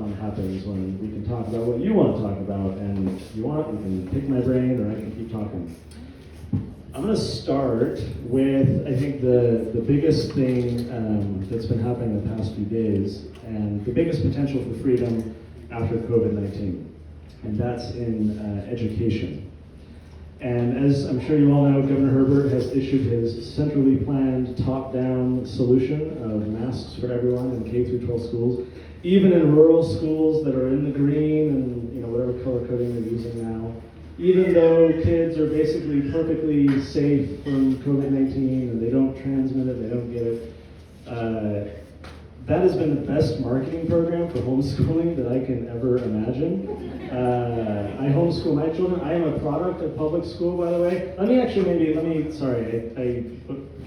fun happens when we can talk about what you want to talk about, and if you want, you can pick my brain, or I can keep talking. I'm going to start with, I think, the biggest thing that's been happening the past few days, and the biggest potential for freedom after COVID-19, and that's in education. And as I'm sure you all know, Governor Herbert has issued his centrally planned top-down solution of masks for everyone in K through 12 schools, even in rural schools that are in the green and whatever color coding they're using now. Even though kids are basically perfectly safe from COVID-19 and they don't transmit it, they don't get it. That has been the best marketing program for homeschooling that I can ever imagine. I homeschool my children. I am a product of public school, by the way. Sorry, I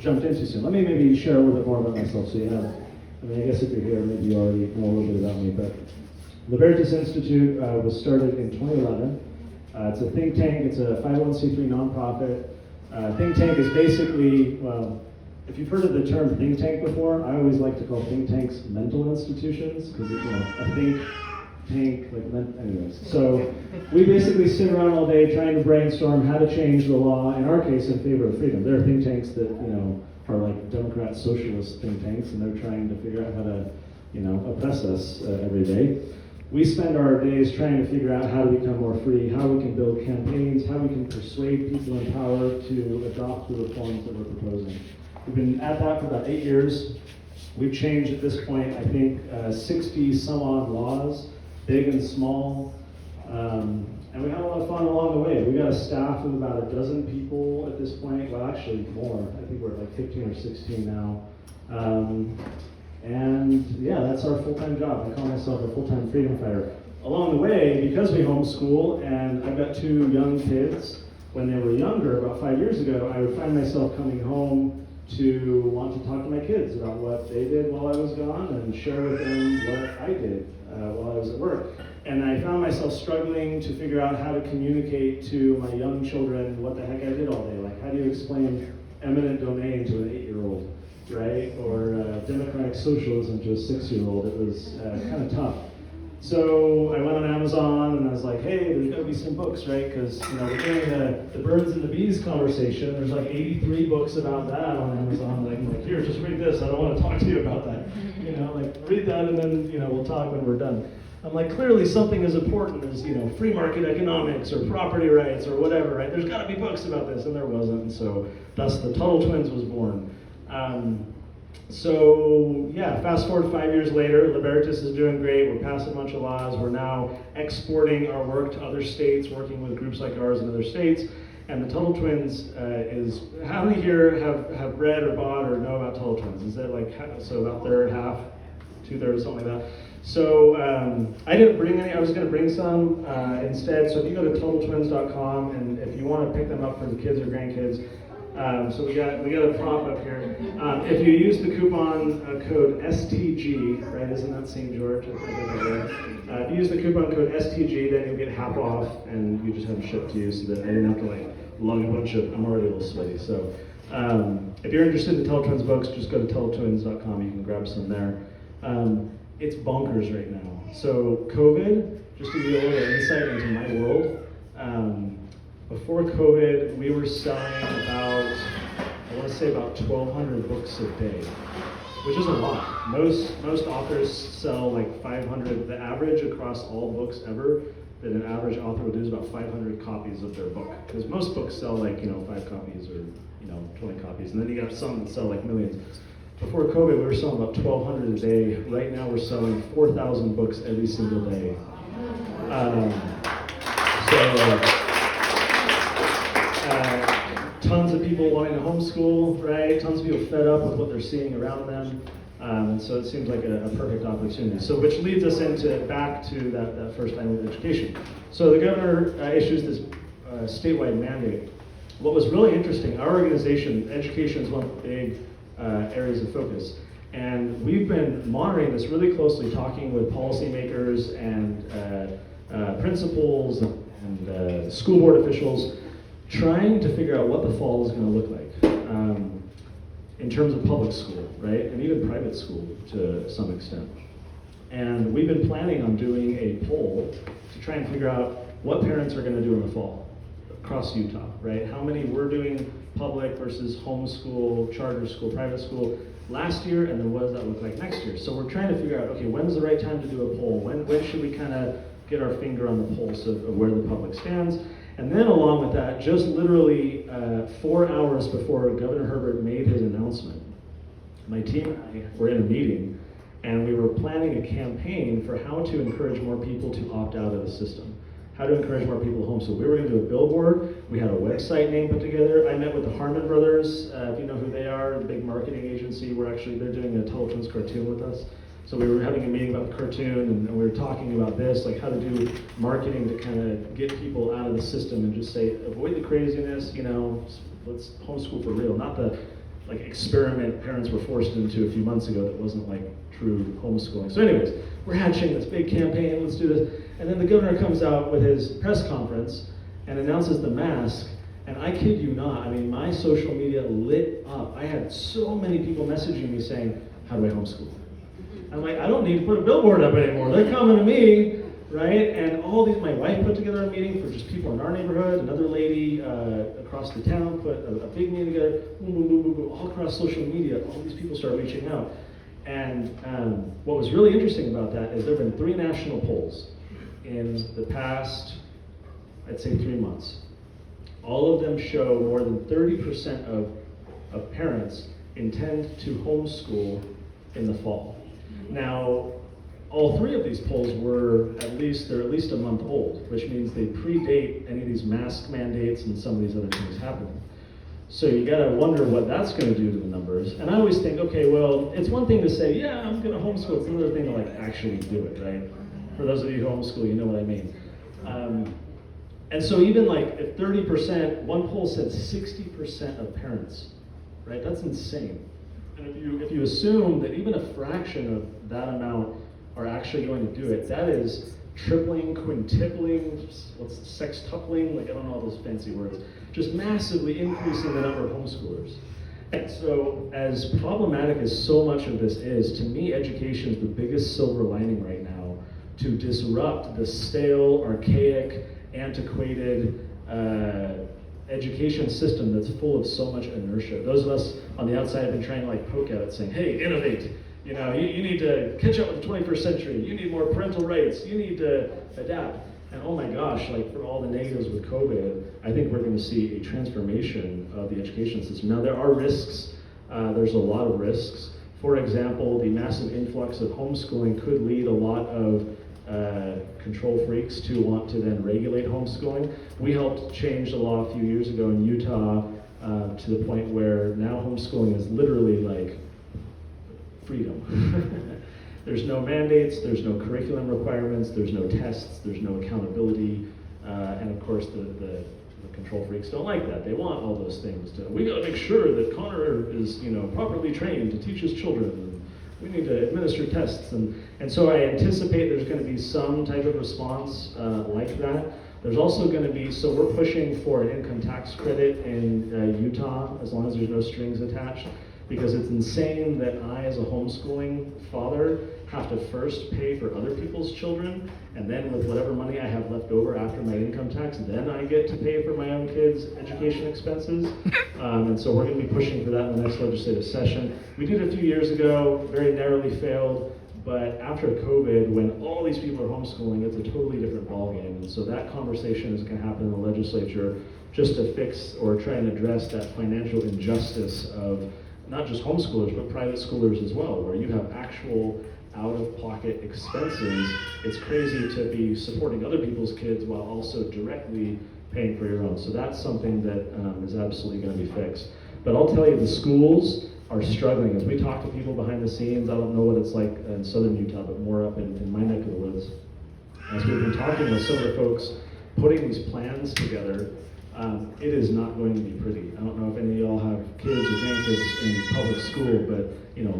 jumped in too soon. Let me maybe share a little bit more about myself so you have, I guess if you're here, maybe you already know a little bit about me, but Libertas Institute was started in 2011. It's a think tank, it's a 501c3 nonprofit. Think tank is basically, well, if you've heard of the term think tank before, I always like to call think tanks mental institutions, because a think tank, anyways. So we basically sit around all day trying to brainstorm how to change the law, in our case, in favor of freedom. There are think tanks that, are like Democrat socialist think tanks, and they're trying to figure out how to, oppress us every day. We spend our days trying to figure out how to become more free, how we can build campaigns, how we can persuade people in power to adopt the reforms that we're proposing. We've been at that for about 8 years. We've changed at this point, I think, 60 some odd laws, big and small. And we had a lot of fun along the way. We got a staff of about 12 people at this point. Well, actually more. I think we're at like 15 or 16 now. And yeah, that's our full-time job. I call myself a full-time freedom fighter. Along the way, because we homeschool, and I've got 2 young kids, when they were younger, about 5 years ago, I would find myself coming home to want to talk to my kids about what they did while I was gone and share with them what I did while I was at work. And I found myself struggling to figure out how to communicate to my young children what the heck I did all day. Like, how do you explain eminent domain to an 8-year-old, right? Or democratic socialism to a 6-year-old. It was kind of tough. So I went on Amazon and I was like, hey, there's got to be some books, right? Because we're doing the birds and the bees conversation. There's like 83 books about that on Amazon. Like, I'm like, here, just read this. I don't want to talk to you about that. Read that and then we'll talk when we're done. I'm like, clearly something as important as free market economics or property rights or whatever, right? There's got to be books about this, and there wasn't. And so thus the Tuttle Twins was born. So yeah, fast forward 5 years later, Libertas is doing great. We're passing a bunch of laws. We're now exporting our work to other states, working with groups like ours in other states. And the Tuttle Twins is, how many here have read or bought or know about Tuttle Twins? Is that so about third, half, 2/3, something like that? So I didn't bring any. I was going to bring some instead. So if you go to TuttleTwins.com, and if you want to pick them up for the kids or grandkids, so we got a prop up here. If you use the coupon code STG, right? Isn't that St. George? If you use the coupon code STG, then you'll get half off, and you just have them shipped to you, so that I didn't have to lug a bunch of. I'm already a little sweaty. So if you're interested in Tuttle Twins books, just go to TuttleTwins.com. You can grab some there. It's bonkers right now. So COVID, just to give you a little insight into my world. Before COVID, we were selling about 1,200 books a day, which is a lot. Most authors sell like 500. The average across all books ever that an average author would do is about 500 copies of their book. Because most books sell 5 copies or 20 copies, and then you got some that sell like millions. Before COVID, we were selling about 1,200 a day. Right now, we're selling 4,000 books every single day. Tons of people wanting to homeschool, right? Tons of people fed up with what they're seeing around them. And so it seems like a perfect opportunity. So which leads us back to that first time with education. So the governor issues this statewide mandate. What was really interesting, our organization, education is one of the big areas of focus. And we've been monitoring this really closely, talking with policymakers and principals and school board officials, trying to figure out what the fall is going to look like in terms of public school, right? And even private school to some extent. And we've been planning on doing a poll to try and figure out what parents are going to do in the fall across Utah, right? How many were doing public versus homeschool, charter school, private school last year, and then what does that look like next year? So we're trying to figure out, okay, when's the right time to do a poll? When should we kind of get our finger on the pulse of where the public stands? And then along with that, just literally 4 hours before Governor Herbert made his announcement, my team and I were in a meeting, and we were planning a campaign for how to encourage more people to opt out of the system, how to encourage more people to homeschool. We were going to do a billboard. We had a website name put together. I met with the Harmon brothers. If you know who they are, the big marketing agency. They're doing a Teletoons cartoon with us. So we were having a meeting about the cartoon, and we were talking about this, like how to do marketing to kind of get people out of the system and just say, avoid the craziness, let's homeschool for real, not the like experiment parents were forced into a few months ago that wasn't like true homeschooling. So anyways, we're hatching this big campaign, let's do this. And then the governor comes out with his press conference and announces the mask. And I kid you not, I mean, my social media lit up. I had so many people messaging me saying, how do I homeschool? I'm like, I don't need to put a billboard up anymore. They're coming to me, right? And all these, my wife put together a meeting for just people in our neighborhood. Another lady across the town put a big meeting together. Boom, boom, boom, boom, boom. All across social media, all these people start reaching out. And what was really interesting about that is there have been 3 national polls in the past, I'd say 3 months. All of them show more than 30% of parents intend to homeschool in the fall. Now, all 3 of these polls they're at least a month old, which means they predate any of these mask mandates and some of these other things happening. So you gotta wonder what that's gonna do to the numbers. And I always think, okay, well, it's one thing to say, yeah, I'm gonna homeschool. It's another thing to like actually do it, right? For those of you who homeschool, you know what I mean. And so even like if 30%, one poll said 60% of parents, right? That's insane. And if you assume that even a fraction of that amount are actually going to do it, that is tripling, quintupling, sextupling, like I don't know all those fancy words, just massively increasing the number of homeschoolers. And so as problematic as so much of this is, to me education is the biggest silver lining right now to disrupt the stale, archaic, antiquated education system that's full of so much inertia. Those of us on the outside have been trying to like poke at it saying, hey, innovate. You need to catch up with the 21st century. You need more parental rights. You need to adapt. And oh my gosh, like for all the negatives with COVID, I think we're going to see a transformation of the education system. Now there are risks. There's a lot of risks. For example, the massive influx of homeschooling could lead a lot of control freaks to want to then regulate homeschooling. We helped change the law a few years ago in Utah to the point where now homeschooling is literally like freedom. There's no mandates, there's no curriculum requirements, there's no tests, there's no accountability, and of course the control freaks don't like that. They want all those things. We gotta make sure that Connor is properly trained to teach his children. We need to administer tests, and so I anticipate there's going to be some type of response like that. There's also going to be, so we're pushing for an income tax credit in Utah as long as there's no strings attached, because it's insane that I, as a homeschooling father, have to first pay for other people's children, and then with whatever money I have left over after my income tax, then I get to pay for my own kids' education expenses. And so we're going to be pushing for that in the next legislative session. We did it a few years ago, very narrowly failed, but after COVID, when all these people are homeschooling, it's a totally different ballgame. And so that conversation is going to happen in the legislature just to fix or try and address that financial injustice of not just homeschoolers, but private schoolers as well, where you have actual out-of-pocket expenses. It's crazy to be supporting other people's kids while also directly paying for your own. So that's something that is absolutely going to be fixed. But I'll tell you, the schools are struggling. As we talk to people behind the scenes, I don't know what it's like in southern Utah, but more up in my neck of the woods. As we've been talking with some of the folks putting these plans together, it is not going to be pretty. I don't know if any of y'all have kids or grandkids in public school, but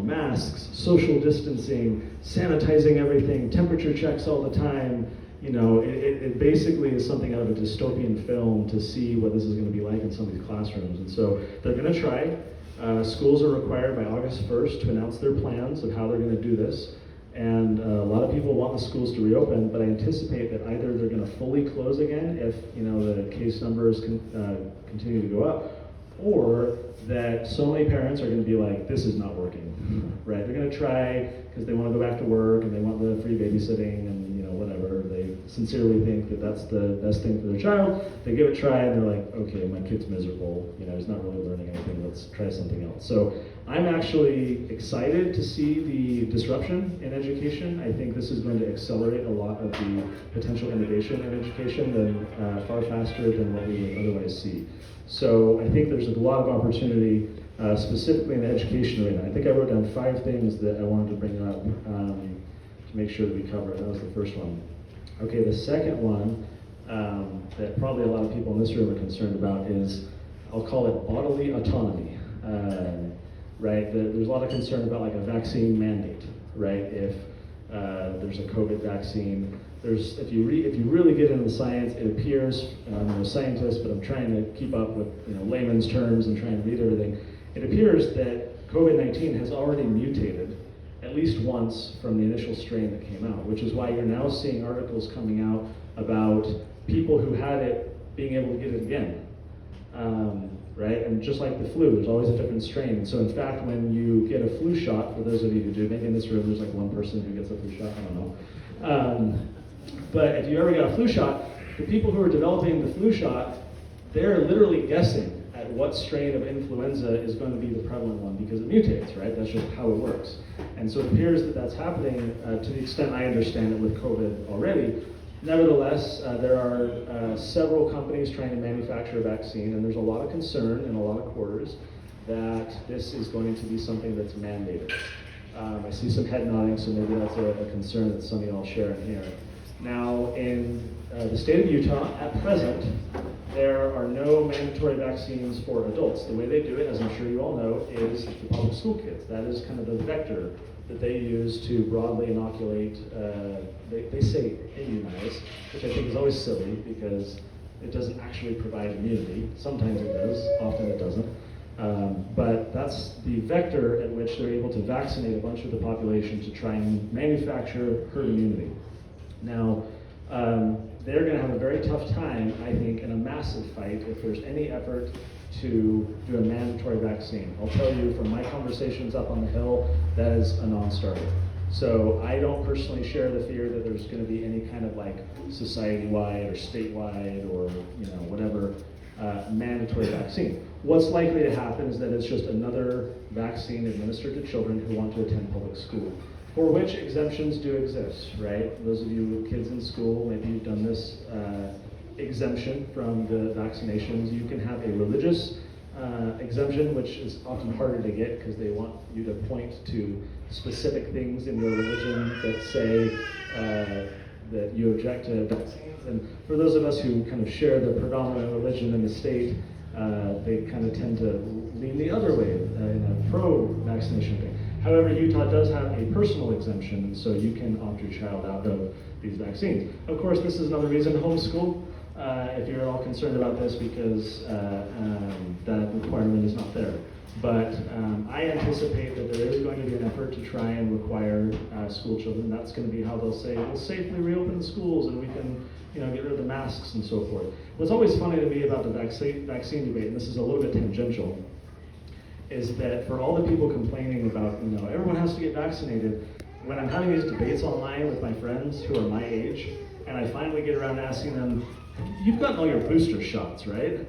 masks, social distancing, sanitizing everything, temperature checks all the time. It basically is something out of a dystopian film to see what this is going to be like in some of these classrooms. And so they're going to try. Schools are required by August 1st to announce their plans of how they're going to do this. And a lot of people want the schools to reopen, but I anticipate that either they're going to fully close again if the case numbers continue to go up, or that so many parents are going to be like, this is not working, right? They're going to try because they want to go back to work and they want the free babysitting and whatever. They sincerely think that that's the best thing for their child. They give it a try and they're like, okay, my kid's miserable. He's not really learning anything. Let's try something else. So I'm actually excited to see the disruption in education. I think this is going to accelerate a lot of the potential innovation in education than far faster than what we would otherwise see. So I think there's a lot of opportunity, specifically in the education arena. I think I wrote down 5 things that I wanted to bring up to make sure that we cover. That was the first one. Okay, the second one that probably a lot of people in this room are concerned about is, I'll call it bodily autonomy. Right? There's a lot of concern about like a vaccine mandate, right? If there's a COVID vaccine, if you really get into the science, it appears, I'm no scientist, but I'm trying to keep up with layman's terms and trying to read everything. It appears that COVID-19 has already mutated at least once from the initial strain that came out, which is why you're now seeing articles coming out about people who had it being able to get it again. Right? And just like the flu, there's always a different strain. And so in fact, when you get a flu shot, for those of you who do, maybe in this room there's like one person who gets a flu shot, I don't know. But if you ever got a flu shot, the people who are developing the flu shot, they're literally guessing at what strain of influenza is going to be the prevalent one because it mutates, right? That's just how it works. And so it appears that that's happening to the extent I understand it with COVID already. Nevertheless, there are several companies trying to manufacture a vaccine, and there's a lot of concern in a lot of quarters that this is going to be something that's mandated. I see some head nodding, so maybe that's a concern that some of y'all share in here. Now, in the state of Utah, at present, there are no mandatory vaccines for adults. The way they do it, as I'm sure you all know, is the public school kids. That is kind of the vector that they use to broadly inoculate, they say immunize, which I think is always silly because it doesn't actually provide immunity. Sometimes it does, often it doesn't. But that's the vector at which they're able to vaccinate a bunch of the population to try and manufacture herd immunity. Now, they're going to have a very tough time, I think, in a massive fight if there's any effort to do a mandatory vaccine. I'll tell you from my conversations up on the Hill, that is a non-starter. So I don't personally share the fear that there's going to be any kind of like society-wide or statewide or whatever mandatory vaccine. What's likely to happen is that it's just another vaccine administered to children who want to attend public school, for which exemptions do exist, right? Those of you with kids in school, maybe you've done this exemption from the vaccinations. You can have a religious exemption, which is often harder to get because they want you to point to specific things in your religion that say that you object to vaccines. And for those of us who kind of share the predominant religion in the state, they kind of tend to lean the other way in a pro-vaccination thing. However, Utah does have a personal exemption, and so you can opt your child out of these vaccines. Of course, this is another reason to homeschool, if you're at all concerned about this, because that requirement is not there. But I anticipate that there is going to be an effort to try and require school children. That's going to be how they'll say, we'll safely reopen the schools and we can get rid of the masks and so forth. What's always funny to me about the vaccine debate, and this is a little bit tangential, is that for all the people complaining about, everyone has to get vaccinated, when I'm having these debates online with my friends who are my age, and I finally get around to asking them, you've gotten all your booster shots, right?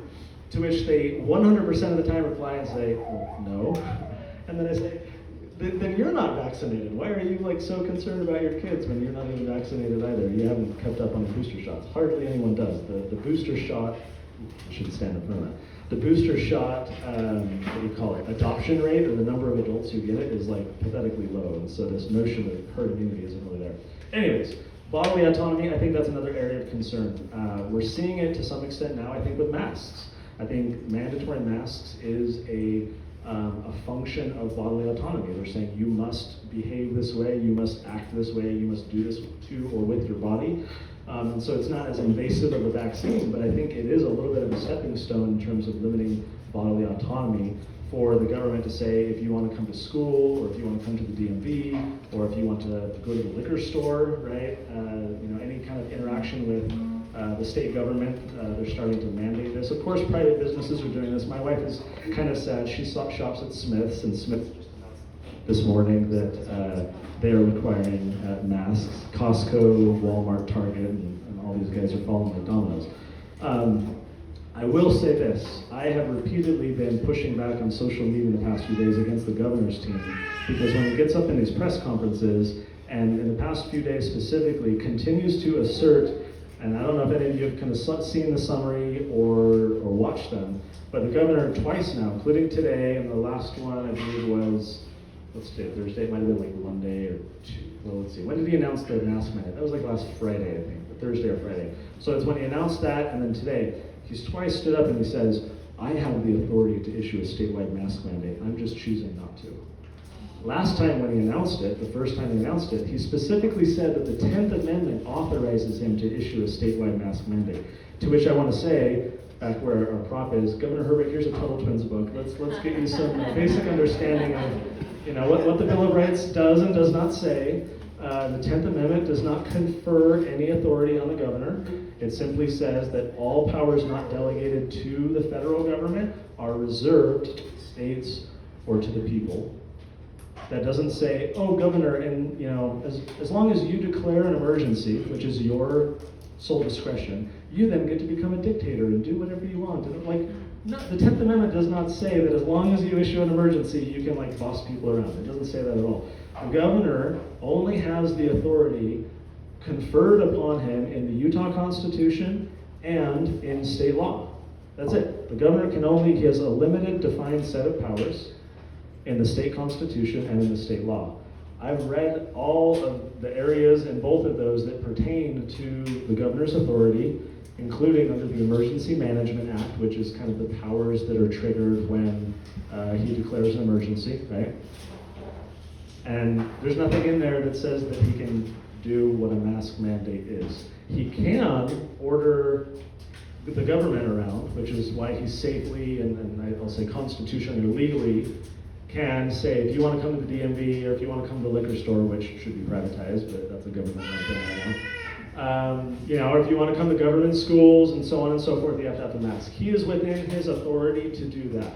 To which they 100% of the time reply and say, well, no. And then I say, then you're not vaccinated. Why are you so concerned about your kids when you're not even vaccinated either? You haven't kept up on the booster shots. Hardly anyone does. The booster shot, I should stand in front of that. The booster shot, what do you call it, adoption rate, or the number of adults who get it, is pathetically low. And so this notion of herd immunity isn't really there. Anyways, bodily autonomy, I think that's another area of concern. We're seeing it to some extent now, I think, with masks. I think mandatory masks is a function of bodily autonomy. They're saying you must behave this way, you must act this way, you must do this to or with your body. And so it's not as invasive of a vaccine, but I think it is a little bit of a stepping stone in terms of limiting bodily autonomy for the government to say if you want to come to school, or if you want to come to the DMV, or if you want to go to the liquor store, right? Any kind of interaction with the state government, they're starting to mandate this. Of course, private businesses are doing this. My wife is kind of sad. She shops at Smith's, and Smith's just announced this morning that they are requiring masks. Costco, Walmart, Target, and all these guys are following like dominoes. I will say this, I have repeatedly been pushing back on social media in the past few days against the governor's team, because when he gets up in these press conferences, and in the past few days specifically, continues to assert, and I don't know if any of you have kind of seen the summary or watched them, but the governor twice now, including today, and the last one I believe was, Thursday, it might have been like Monday or well, let's see, when did he announce the mask mandate? That was like last Friday, I think, Thursday or Friday. So it's when he announced that, and then today, he's twice stood up and he says, I have the authority to issue a statewide mask mandate, I'm just choosing not to. Last time when he announced it, the first time he announced it, he specifically said that the 10th Amendment authorizes him to issue a statewide mask mandate. To which I want to say, back where our prop is, Governor Herbert, here's a Tuttle Twins book. Let's get you some basic understanding of what the Bill of Rights does and does not say. The 10th Amendment does not confer any authority on the governor. It simply says that all powers not delegated to the federal government are reserved to the states or to the people. That doesn't say, oh, governor, and as long as you declare an emergency, which is your sole discretion, you then get to become a dictator and do whatever you want. And no, the 10th Amendment does not say that as long as you issue an emergency, you can boss people around. It doesn't say that at all. The governor only has the authority conferred upon him in the Utah Constitution and in state law. That's it. The governor he has a limited defined set of powers in the state constitution and in the state law. I've read all of the areas in both of those that pertain to the governor's authority, including under the Emergency Management Act, which is kind of the powers that are triggered when he declares an emergency, right? And there's nothing in there that says that he can do what a mask mandate is. He can order the government around, which is why he safely and I'll say constitutionally or legally can say, if you want to come to the DMV or if you want to come to the liquor store, which should be privatized, but that's a government thing right now. Or if you want to come to government schools and so on and so forth, you have to have the mask. He is within his authority to do that.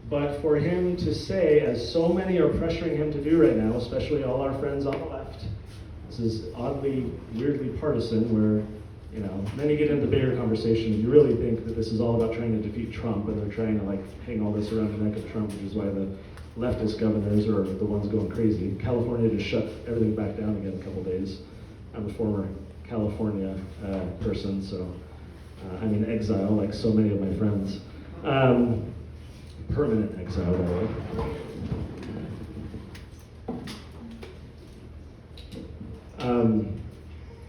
But for him to say, as so many are pressuring him to do right now, especially all our friends on the left, this is oddly, weirdly partisan, where many get into the bigger conversation and you really think that this is all about trying to defeat Trump, and they're trying to hang all this around the neck of Trump, which is why the leftist governors are the ones going crazy. California just shut everything back down again in a couple days. I'm a former California person, so I'm in exile like so many of my friends. Permanent exile, by the way.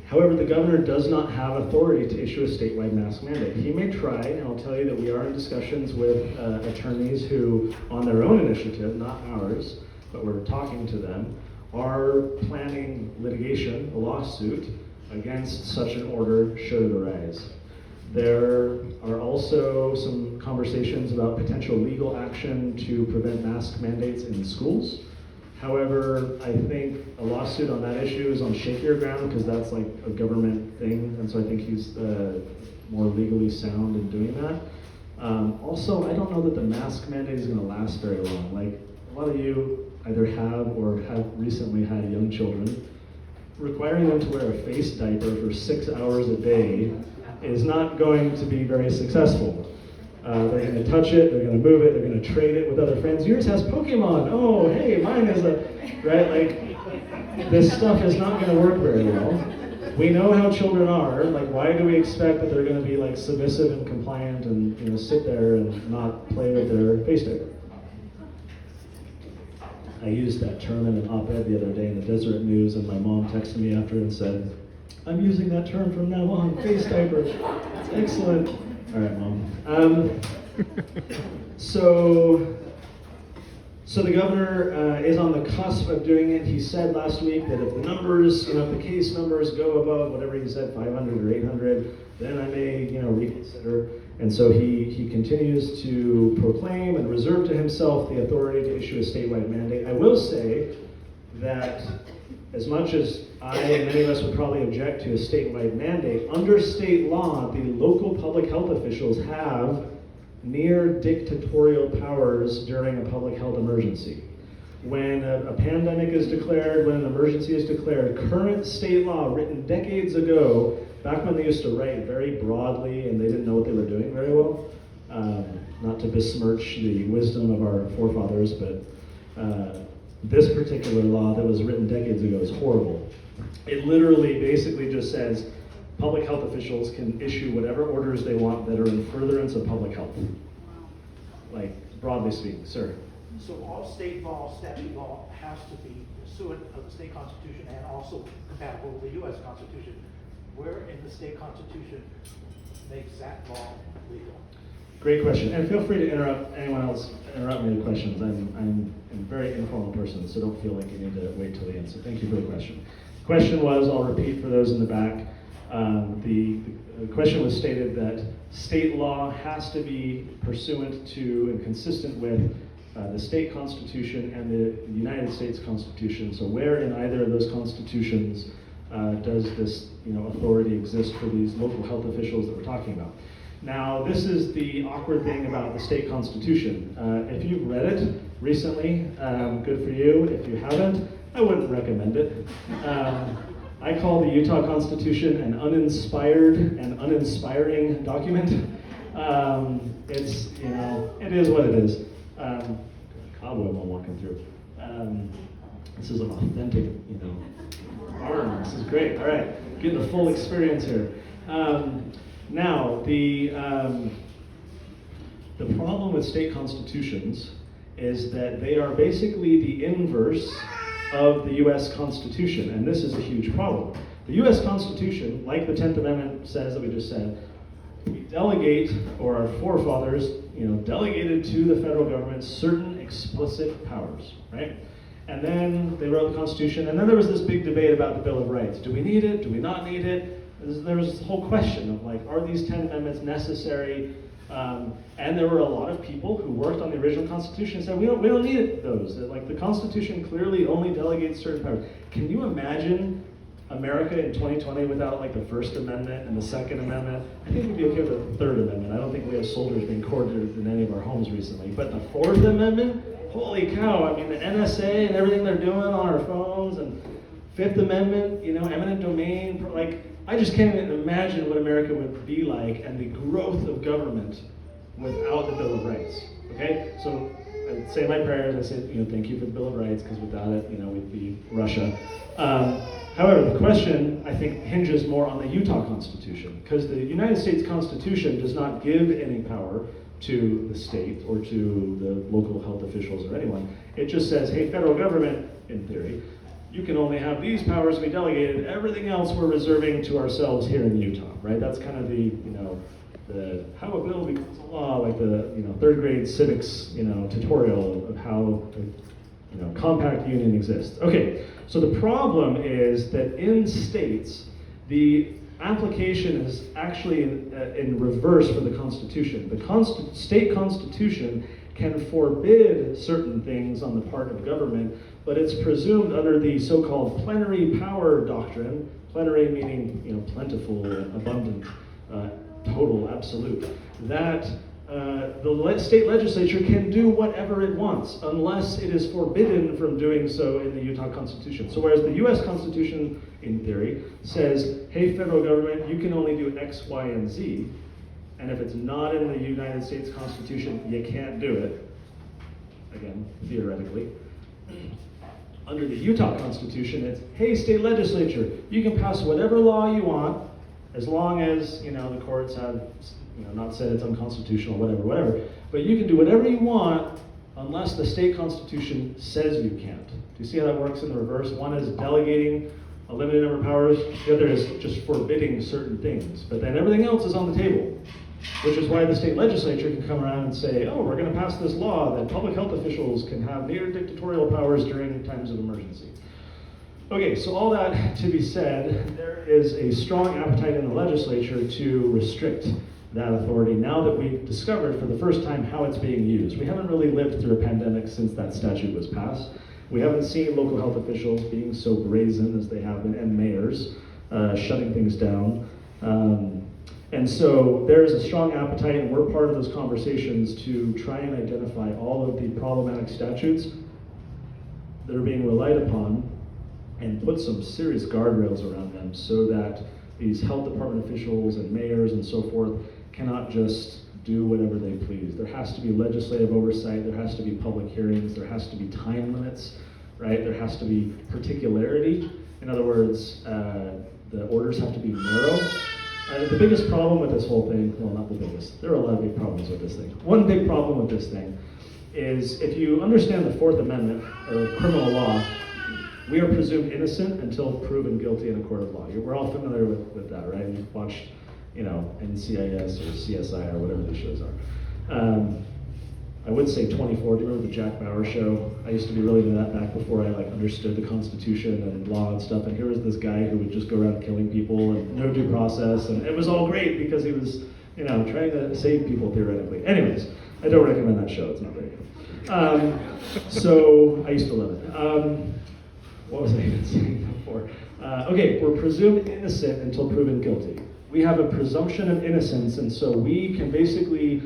However, the governor does not have authority to issue a statewide mask mandate. He may try, and I'll tell you that we are in discussions with attorneys who, on their own initiative, not ours, but we're talking to them, are planning litigation, a lawsuit, against such an order should it arise. There are also some conversations about potential legal action to prevent mask mandates in schools. However, I think a lawsuit on that issue is on shakier ground because that's a government thing, and so I think he's more legally sound in doing that. Also, I don't know that the mask mandate is going to last very long. A lot of you either have or have recently had young children. Requiring them to wear a face diaper for 6 hours a day is not going to be very successful. They're going to touch it, they're going to move it, they're going to trade it with other friends. Yours has Pokemon. Oh, hey, mine is right? This stuff is not going to work very well. We know how children are. Why do we expect that they're going to be submissive and compliant and sit there and not play with their face diaper? I used that term in an op-ed the other day in the Deseret News, and my mom texted me after and said, I'm using that term from now on, face diaper. It's excellent. All right, Mom. So the governor is on the cusp of doing it. He said last week that if the numbers, if the case numbers go above whatever he said, 500 or 800, then I may, reconsider. And so he continues to proclaim and reserve to himself the authority to issue a statewide mandate. I will say that as much as I and many of us would probably object to a statewide mandate, under state law, the local public health officials have near dictatorial powers during a public health emergency. When a pandemic is declared, when an emergency is declared, current state law written decades ago, back when they used to write very broadly and they didn't know what they were doing very well, not to besmirch the wisdom of our forefathers, but this particular law that was written decades ago is horrible. It literally basically just says public health officials can issue whatever orders they want that are in furtherance of public health. Like, broadly speaking, sir. So all state law, statute law has to be pursuant of the state constitution and also compatible with the U.S. Constitution. Where in the state constitution makes that law legal? Great question, and feel free to interrupt anyone else. Interrupt me with questions. I'm a very informal person, so don't feel like you need to wait till the end. So thank you for the question. The question was, I'll repeat for those in the back. The question was stated that state law has to be pursuant to and consistent with the state constitution and the United States Constitution. So where in either of those constitutions does this authority exist for these local health officials that we're talking about? Now, this is the awkward thing about the state constitution. If you've read it recently, good for you. If you haven't, I wouldn't recommend it. I call the Utah Constitution an uninspired and uninspiring document. It is what it is. Cobweb I'm walking through. This is an authentic, barn. This is great. All right, getting the full experience here. Now, the problem with state constitutions is that they are basically the inverse of the U.S. Constitution, and this is a huge problem. The U.S. Constitution, like the 10th Amendment says that we just said, we delegate, or our forefathers, delegated to the federal government certain explicit powers, right? And then they wrote the Constitution, and then there was this big debate about the Bill of Rights. Do we need it? Do we not need it? There was this whole question of are these 10 amendments necessary? And there were a lot of people who worked on the original Constitution and said, we don't need those. The Constitution clearly only delegates certain powers. Can you imagine America in 2020 without the First Amendment and the Second Amendment? I think we'd be okay with the Third Amendment. I don't think we have soldiers being quartered in any of our homes recently. But the Fourth Amendment, holy cow, I mean the NSA and everything they're doing on our phones, and Fifth Amendment, eminent domain, I just can't even imagine what America would be like and the growth of government without the Bill of Rights. Okay? So I say my prayers, I say, thank you for the Bill of Rights, because without it, we'd be Russia. However, the question, I think, hinges more on the Utah Constitution, because the United States Constitution does not give any power to the state or to the local health officials or anyone. It just says, hey, federal government, in theory, you can only have these powers to be delegated. Everything else we're reserving to ourselves here in Utah, right? That's kind of the how a bill becomes a law, like the third grade civics tutorial of how compact union exists. Okay, so the problem is that in states, the application is actually in reverse for the Constitution. The state constitution can forbid certain things on the part of government, but it's presumed under the so-called plenary power doctrine, plenary meaning plentiful, abundant, total, absolute, that the state legislature can do whatever it wants unless it is forbidden from doing so in the Utah Constitution. So whereas the U.S. Constitution, in theory, says, hey, federal government, you can only do X, Y, and Z, and if it's not in the United States Constitution, you can't do it, again, theoretically. Under the Utah Constitution, it's, hey, state legislature, you can pass whatever law you want, as long as, the courts have, not said it's unconstitutional, whatever, but you can do whatever you want unless the state constitution says you can't. Do you see how that works in the reverse? One is delegating a limited number of powers, the other is just forbidding certain things, but then everything else is on the table, which is why the state legislature can come around and say, oh, we're going to pass this law that public health officials can have near dictatorial powers during times of emergency. Okay, so all that to be said, there is a strong appetite in the legislature to restrict that authority now that we've discovered for the first time how it's being used. We haven't really lived through a pandemic since that statute was passed. We haven't seen local health officials being so brazen as they have been, and mayors shutting things down. And so there is a strong appetite, and we're part of those conversations to try and identify all of the problematic statutes that are being relied upon and put some serious guardrails around them so that these health department officials and mayors and so forth cannot just do whatever they please. There has to be legislative oversight, there has to be public hearings, there has to be time limits, right? There has to be particularity. In other words, the orders have to be narrow. The biggest problem with this whole thing, well, not the biggest, there are a lot of big problems with this thing. One big problem with this thing is if you understand the Fourth Amendment or criminal law, we are presumed innocent until proven guilty in a court of law. We're all familiar with that, right? You've watched, NCIS or CSI or whatever these shows are. I would say 24. Do you remember the Jack Bauer show? I used to be really into that back before I understood the Constitution and law and stuff. And here was this guy who would just go around killing people and no due process, and it was all great because he was, trying to save people theoretically. Anyways, I don't recommend that show. It's not very good. So I used to love it. What was I even saying before? Okay, we're presumed innocent until proven guilty. We have a presumption of innocence, and so we can basically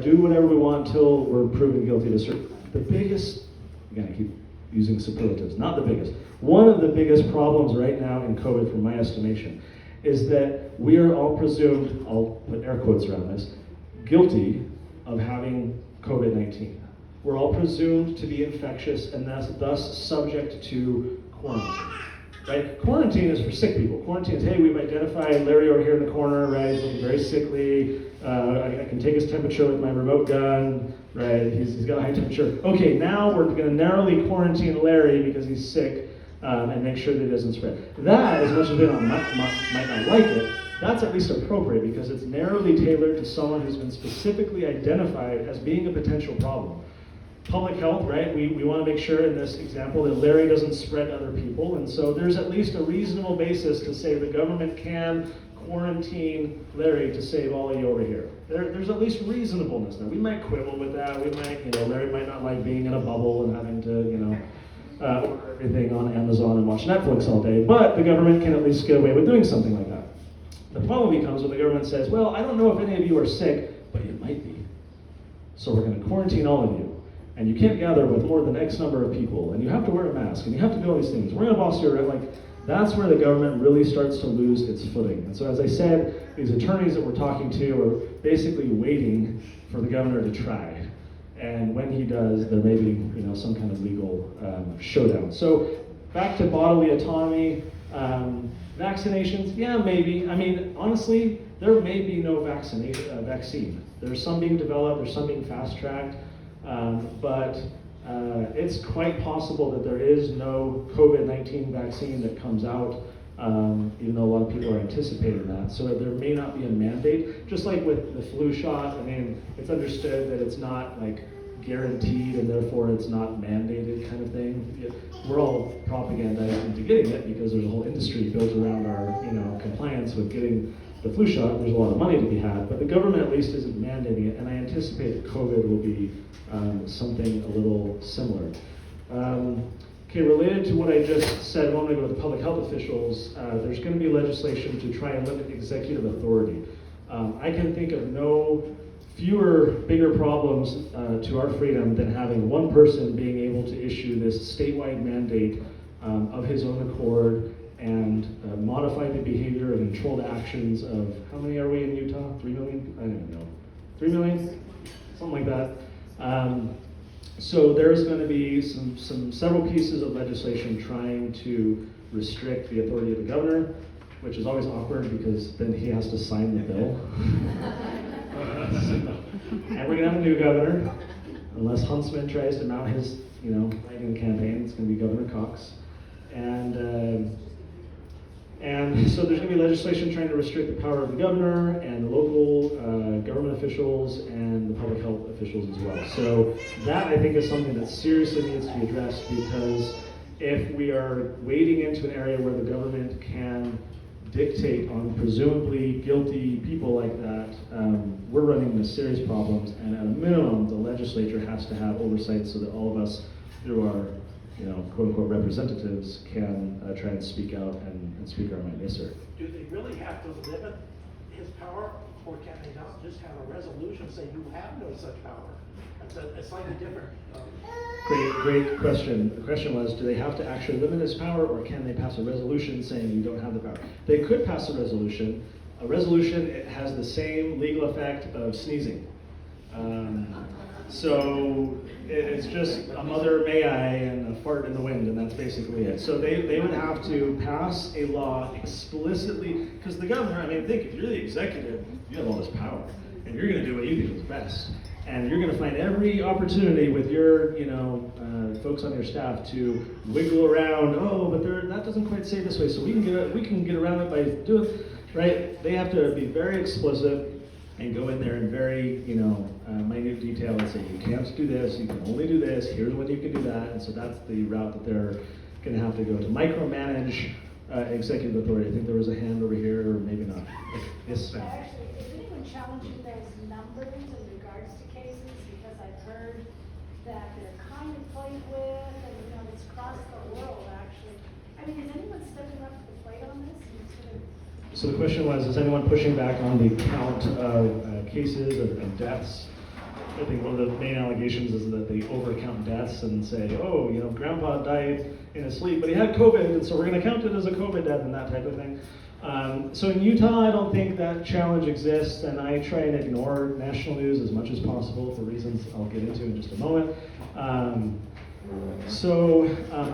do whatever we want until we're proven guilty of a certain. The biggest, again, I keep using superlatives, not the biggest. One of the biggest problems right now in COVID, from my estimation, is that we are all presumed, I'll put air quotes around this, guilty of having COVID-19. We're all presumed to be infectious and thus subject to quarantine. Right? Quarantine is for sick people. Quarantine is, hey, we've identified Larry over here in the corner, right? He's looking very sickly. I can take his temperature with my remote gun, right? He's got a high temperature. Okay, now we're going to narrowly quarantine Larry because he's sick and make sure that he doesn't spread. That, as much as they might not like it, that's at least appropriate because it's narrowly tailored to someone who's been specifically identified as being a potential problem. Public health, right? We want to make sure in this example that Larry doesn't spread to other people, and so there's at least a reasonable basis to say the government can quarantine Larry to save all of you over here. There's at least reasonableness there. We might quibble with that. We might, Larry might not like being in a bubble and having to, order everything on Amazon and watch Netflix all day, but the government can at least get away with doing something like that. The problem becomes when the government says, well, I don't know if any of you are sick, but you might be. So we're going to quarantine all of you. And you can't gather with more than X number of people, and you have to wear a mask, and you have to do all these things. We're going to boss you around. That's where the government really starts to lose its footing. And so, as I said, these attorneys that we're talking to are basically waiting for the governor to try. And when he does, there may be, some kind of legal showdown. So, back to bodily autonomy, vaccinations. Yeah, maybe. I mean, honestly, there may be no vaccine. There's some being developed. There's some being fast-tracked. But it's quite possible that there is no COVID-19 vaccine that comes out, even though a lot of people are anticipating that. So there may not be a mandate. Just like with the flu shot, I mean, it's understood that it's not guaranteed and therefore it's not mandated kind of thing. We're all propagandized into getting it because there's a whole industry built around our compliance with getting the flu shot. There's a lot of money to be had, but the government at least isn't mandating it, and I anticipate that COVID will be something a little similar. Okay, related to what I just said a moment ago with the public health officials, there's going to be legislation to try and limit executive authority. I can think of no bigger problems to our freedom than having one person being able to issue this statewide mandate of his own accord and modify the behavior and control the actions of, how many are we in Utah? 3 million? I don't even know. 3 million? Something like that. So there's going to be several pieces of legislation trying to restrict the authority of the governor, which is always awkward because then he has to sign the bill. And we're going to have a new governor, unless Huntsman tries to mount his, writing campaign. It's going to be Governor Cox. And so there's going to be legislation trying to restrict the power of the governor and the local government officials and the public health officials as well. So that, I think, is something that seriously needs to be addressed because if we are wading into an area where the government can dictate on presumably guilty people like that, we're running into serious problems, and at a minimum, the legislature has to have oversight so that all of us, through our quote unquote representatives, can try and speak out and speak our mind. Yes, sir. Do they really have to limit his power, or can they not just have a resolution say you have no such power? It's slightly different. Great question. The question was, do they have to actually limit his power, or can they pass a resolution saying you don't have the power? They could pass a resolution. A resolution, it has the same legal effect of sneezing. So it's just a mother may I and a fart in the wind, and that's basically it. So they would have to pass a law explicitly, because the governor, I mean, think, if you're the executive, you have all this power, and you're going to do what you think is best. And you're going to find every opportunity with your, folks on your staff to wiggle around. Oh, but that doesn't quite say this way, so we can get around it by doing, right? They have to be very explicit and go in there in very, minute detail and say you can't do this, you can only do this. Here's when you can do that. And so that's the route that they're going to have to go to micromanage executive authority. I think there was a hand over here, or maybe not. Yes, ma'am. Actually, is anyone challenging those numbers in regards to cases? Because I've heard that they're kind of played with, and it's across the world, actually. I mean, is anyone stepping up to the plate on this? So the question was, is anyone pushing back on the count of cases and deaths? I think one of the main allegations is that they overcount deaths and say, oh, grandpa died in his sleep, but he had COVID, and so we're going to count it as a COVID death and that type of thing. So in Utah, I don't think that challenge exists, and I try and ignore national news as much as possible for reasons I'll get into in just a moment. I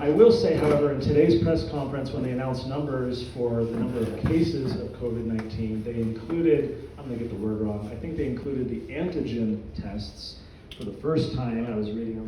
will say, however, in today's press conference, when they announced numbers for the number of cases of COVID-19, they included, I'm going to get the word wrong, I think they included the antigen tests for the first time. I was reading on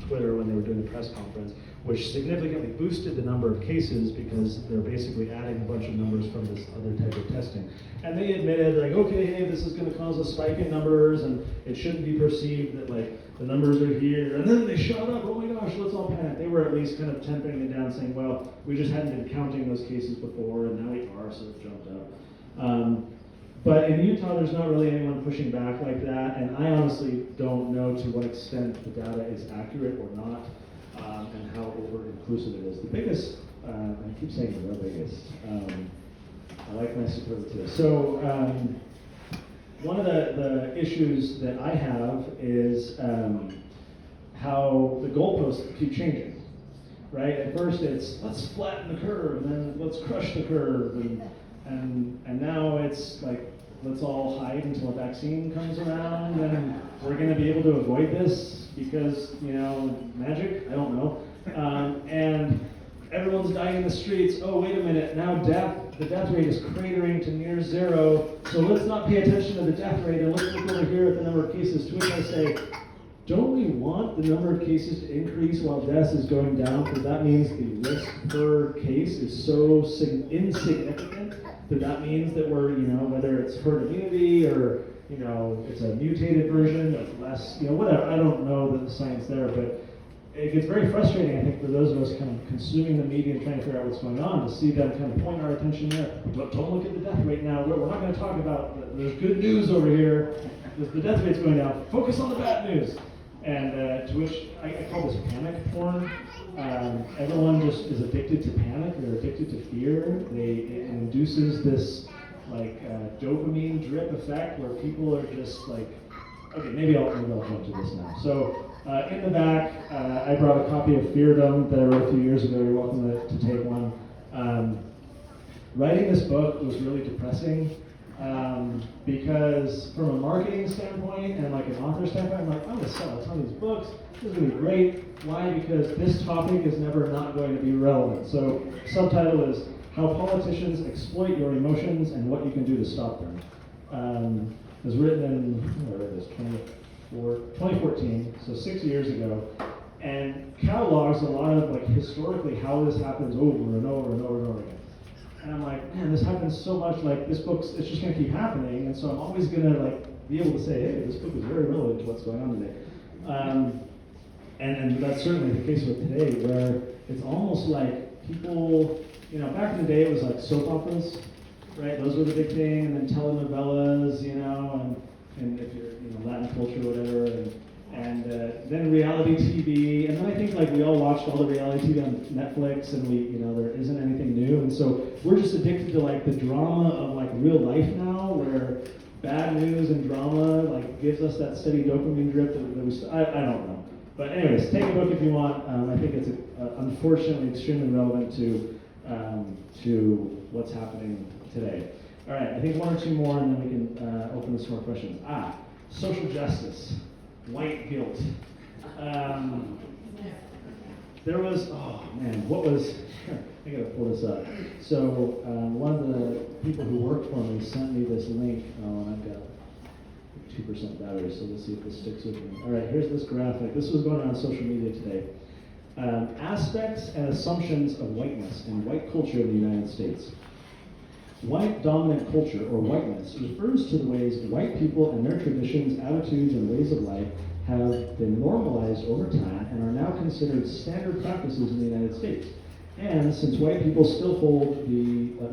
Twitter when they were doing the press conference, which significantly boosted the number of cases because they're basically adding a bunch of numbers from this other type of testing. And they admitted, like, okay, hey, this is going to cause a spike in numbers, and it shouldn't be perceived that, like, the numbers are here. And then they shot up, oh my gosh, let's all panic. They were at least kind of tempering it down, saying, well, we just hadn't been counting those cases before, and now we are, so it jumped up. But in Utah, there's not really anyone pushing back like that, and I honestly don't know to what extent the data is accurate or not, and how over-inclusive it is. The biggest, I keep saying the biggest, I like my superlative. So one of the issues that I have is how the goalposts keep changing, right? At first it's, let's flatten the curve, and then let's crush the curve, and now it's like, let's all hide until a vaccine comes around, and we're going to be able to avoid this because, magic? I don't know. And everyone's dying in the streets. Oh, wait a minute, now the death rate is cratering to near zero, so let's not pay attention to the death rate, and let's look over here at the number of cases. To which I say, don't we want the number of cases to increase while death is going down? Because that means the risk per case is so insignificant that means that we're, whether it's herd immunity or, it's a mutated version of less, whatever. I don't know the science there, but it gets very frustrating, I think, for those of us kind of consuming the media and trying to figure out what's going on, to see them kind of point our attention there. Don't look at the death rate now. We're not going to talk about, there's good news over here. The death rate's going down. Focus on the bad news. And to which I call this panic porn. Everyone just is addicted to panic. They're addicted to fear. It induces this dopamine drip effect where people are just like, okay, maybe I'll jump to this now. So in the back, I brought a copy of Feardom that I wrote a few years ago. You're welcome to take one. Writing this book was really depressing. Because from a marketing standpoint and like an author standpoint, I'm like, I'm going to sell a ton of these books. This is going to be great. Why? Because this topic is never not going to be relevant. So subtitle is How Politicians Exploit Your Emotions and What You Can Do to Stop Them. It was written in 2014, so 6 years ago, and catalogs a lot of like historically how this happens over and over and over and over again. And I'm like, man, this happens so much, like this book's, it's just gonna keep happening, and so I'm always gonna like be able to say, hey, this book is very relevant to what's going on today. And that's certainly the case with today, where it's almost like people, back in the day it was like soap operas, right? Those were the big thing, and then telenovelas, and if you're, Latin culture or whatever, and then reality TV, and then I think like we all watched all the reality TV on Netflix, and there isn't anything new, and so we're just addicted to like the drama of like real life now, where bad news and drama like gives us that steady dopamine drip I don't know. But anyways, take a look if you want. I think it's unfortunately extremely relevant to what's happening today. All right, I think one or two more, and then we can open this to more questions. Social justice, white guilt. There was, I gotta pull this up. So one of the people who worked for me sent me this link. And I've got 2% battery, so let's see if this sticks with me. All right, here's this graphic. This was going around social media today. Aspects and assumptions of whiteness in white culture in the United States. White dominant culture, or whiteness, refers to the ways white people and their traditions, attitudes, and ways of life have been normalized over time and are now considered standard practices in the United States. And since white people still hold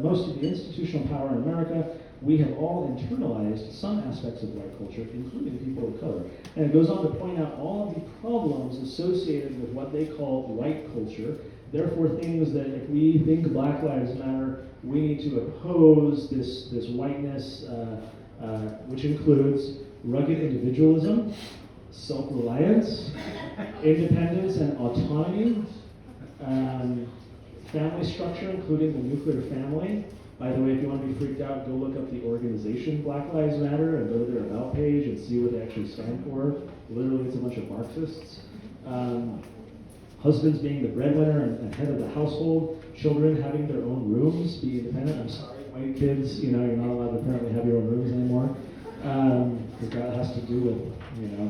most of the institutional power in America, we have all internalized some aspects of white culture, including people of color. And it goes on to point out all of the problems associated with what they call white culture. Therefore, things that if we think Black Lives Matter, we need to oppose this whiteness, which includes rugged individualism, self-reliance, independence and autonomy, family structure, including the nuclear family. By the way, if you want to be freaked out, go look up the organization Black Lives Matter and go to their About page and see what they actually stand for. Literally, it's a bunch of Marxists. Husbands being the breadwinner and head of the household, children having their own rooms, be independent. I'm sorry, white kids, you're not allowed to apparently have your own rooms anymore. Because that has to do with,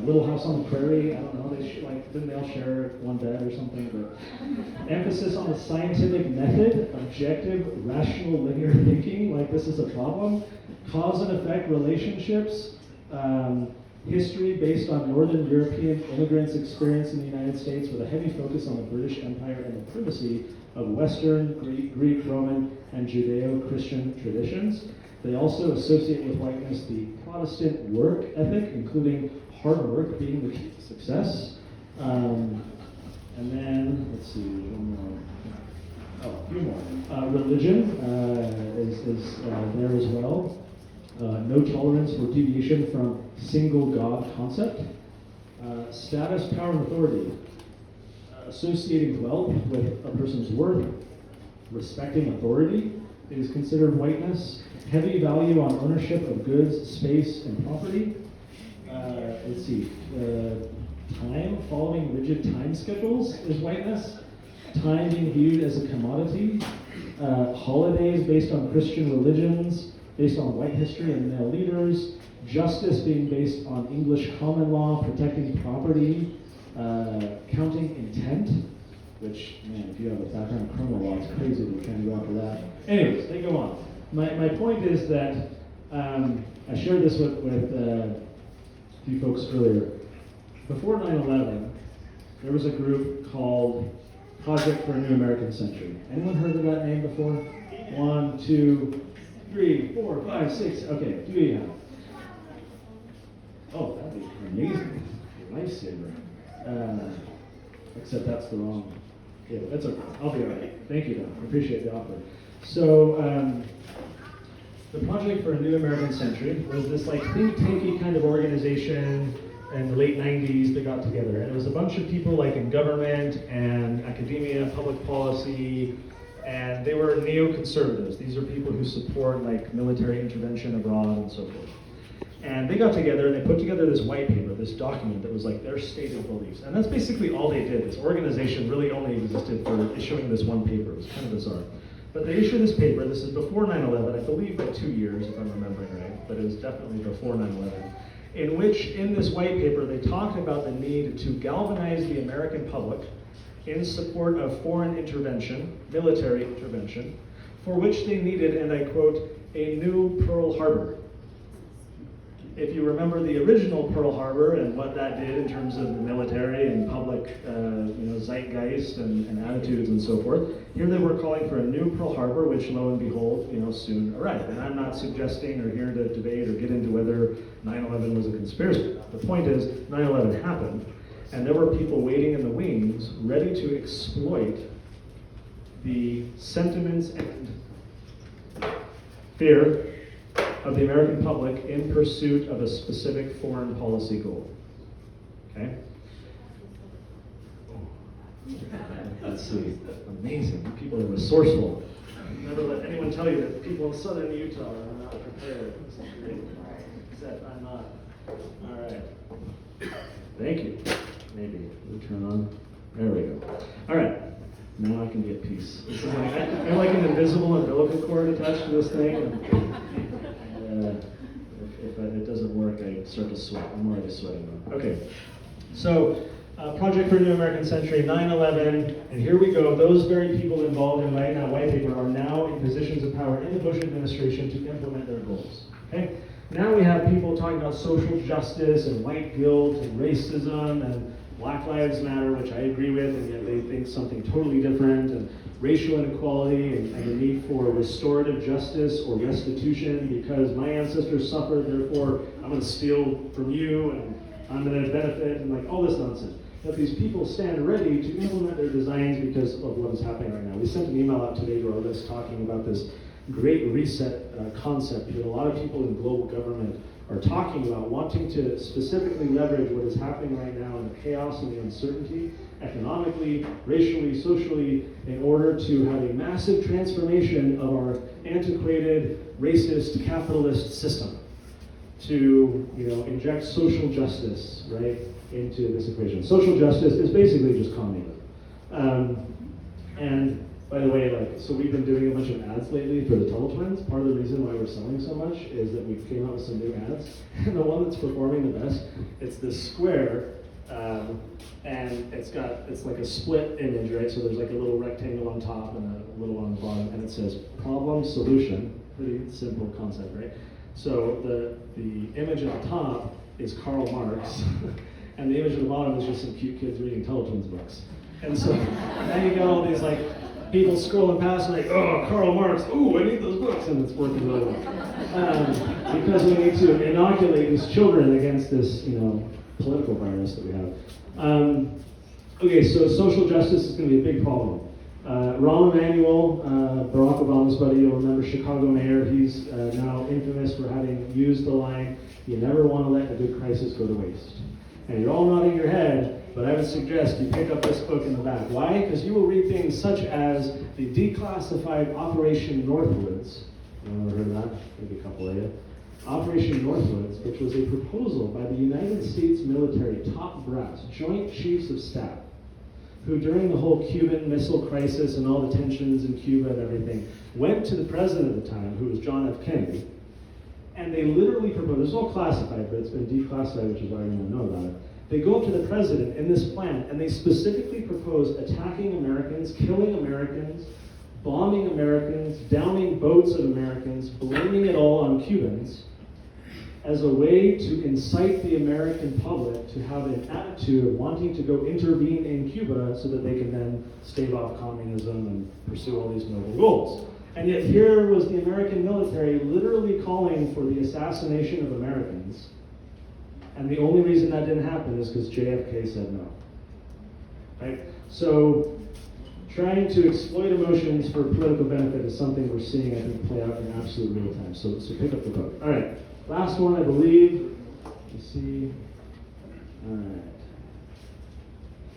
Little House on the Prairie. I don't know. Didn't they all share one bed or something? But emphasis on the scientific method, objective, rational, linear thinking. Like this is a problem. Cause and effect relationships. History based on Northern European immigrants' experience in the United States, with a heavy focus on the British Empire and the primacy of Western, Greek, Roman, and Judeo-Christian traditions. They also associate with whiteness the Protestant work ethic, including hard work being the key to success. And then, let's see, one more. A few more. Religion is there as well. No tolerance for deviation from single God concept. Status, power, and authority. Associating wealth with a person's worth. Respecting authority is considered whiteness. Heavy value on ownership of goods, space, and property. Let's see. Time, following rigid time schedules is whiteness. Time being viewed as a commodity. Holidays based on Christian religions, based on white history and male leaders. Justice being based on English common law, protecting property. Counting intent, which, man, if you have a background in criminal law, it's crazy that you're trying to go after that. Anyways, they go on. My point is that I shared this with a few folks earlier. Before 9/11, there was a group called Project for a New American Century. Anyone heard of that name before? 1, 2, 3, 4, 5, 6. Okay, do you have? Oh, that'd be amazing. Lifesaver. Except that's the wrong. Yeah, that's okay. I'll be all right. Thank you, though. I appreciate the offer. So, the Project for a New American Century was this like think tanky kind of organization in the late 90s that got together. And it was a bunch of people like in government and academia, public policy, and they were neoconservatives. These are people who support like military intervention abroad and so forth. And they got together and they put together this white paper, this document that was like their stated beliefs. And that's basically all they did. This organization really only existed for issuing this one paper. It was kind of bizarre. But they issued this paper. This is before 9/11, I believe by 2 years, if I'm remembering right. But it was definitely before 9/11. In which, in this white paper, they talked about the need to galvanize the American public in support of foreign intervention, military intervention, for which they needed, and I quote, a new Pearl Harbor. if you remember the original Pearl Harbor and what that did in terms of the military and public zeitgeist and attitudes and so forth, here they were calling for a new Pearl Harbor, which lo and behold, soon arrived. And I'm not suggesting or here to debate or get into whether 9/11 was a conspiracy. The point is, 9/11 happened, and there were people waiting in the wings, ready to exploit the sentiments and fear of the American public in pursuit of a specific foreign policy goal. Okay? That's amazing. People are resourceful. Never let anyone tell you that people in southern Utah are not prepared. Except I'm not. All right. Thank you. Maybe we turn on. There we go. All right. Now I can get peace. This is like, I'm like an invisible umbilical cord attached to this thing. If it doesn't work, I start to sweat. I'm already sweating now. Okay. So, Project for a New American Century, 9/11, and here we go. Those very people involved in writing that white paper are now in positions of power in the Bush administration to implement their goals. Okay? Now we have people talking about social justice and white guilt and racism and Black Lives Matter, which I agree with, and yet they think something totally different, and racial inequality and the need for restorative justice or restitution because my ancestors suffered, therefore I'm going to steal from you and I'm going to benefit, and like all this nonsense. But these people stand ready to implement their designs because of what is happening right now. We sent an email out today to our list talking about this great reset concept that a lot of people in global government are talking about, wanting to specifically leverage what is happening right now in the chaos and the uncertainty, economically, racially, socially, in order to have a massive transformation of our antiquated, racist, capitalist system to, inject social justice, right, into this equation. Social justice is basically just communism. And by the way, so we've been doing a bunch of ads lately for the Tuttle Twins. Part of the reason why we're selling so much is that we came out with some new ads. And the one that's performing the best, it's this square, and it's like a split image, right? So there's like a little rectangle on top and a little on the bottom, and it says problem, solution. Pretty simple concept, right? So the image at the top is Karl Marx, and the image at the bottom is just some cute kids reading Tuttle Twins books. And so now you got all these people scrolling past and oh, Karl Marx, ooh, I need those books, and it's working really well. Because we need to inoculate these children against this, political virus that we have. Okay, so social justice is going to be a big problem. Rahm Emanuel, Barack Obama's buddy, you'll remember, Chicago mayor, he's now infamous for having used the line, you never want to let a good crisis go to waste. And you're all nodding your head, but I would suggest you pick up this book in the back. Why? Because you will read things such as the declassified Operation Northwoods. Anyone ever heard of that? Maybe a couple of you. Operation Northwoods, which was a proposal by the United States military top brass, Joint Chiefs of Staff, who during the whole Cuban Missile Crisis and all the tensions in Cuba and everything, went to the president at the time, who was John F. Kennedy, and they literally proposed, this is all classified, but it's been declassified, which is why I don't know about it. They go up to the president in this plan, and they specifically propose attacking Americans, killing Americans, bombing Americans, downing boats of Americans, blaming it all on Cubans, as a way to incite the American public to have an attitude of wanting to go intervene in Cuba so that they can then stave off communism and pursue all these noble goals. And yet here was the American military literally calling for the assassination of Americans. And the only reason that didn't happen is because JFK said no. Right? So trying to exploit emotions for political benefit is something we're seeing, I think, play out in absolute real time. So pick up the book. All right. Last one, I believe. Let's see. All right.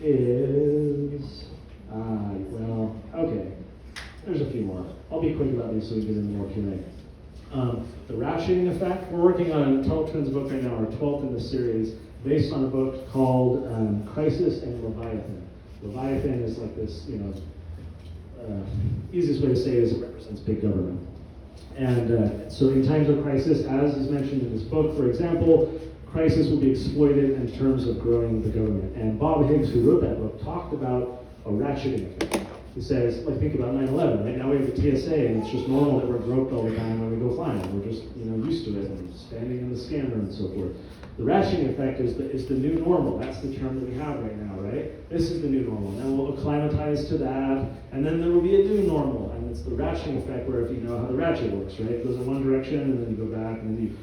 Is okay. There's a few more. I'll be quick about these so we get into more Q&A. The ratcheting effect. We're working on a Tuttle Twins book right now, our 12th in the series, based on a book called Crisis and Leviathan. Leviathan is like this, easiest way to say it is it represents big government. And so in times of crisis, as is mentioned in this book, for example, crisis will be exploited in terms of growing the government. And Bob Higgs, who wrote that book, talked about a ratcheting effect. He says, think about 9/11, right? Now we have the TSA, and it's just normal that we're groped all the time when we go flying. We're just, used to it and standing in the scanner and so forth. The ratcheting effect is the new normal. That's the term that we have right now, right? This is the new normal. Now we'll acclimatize to that, and then there will be a new normal, and it's the ratcheting effect where if you know how the ratchet works, right? It goes in one direction, and then you go back, and then you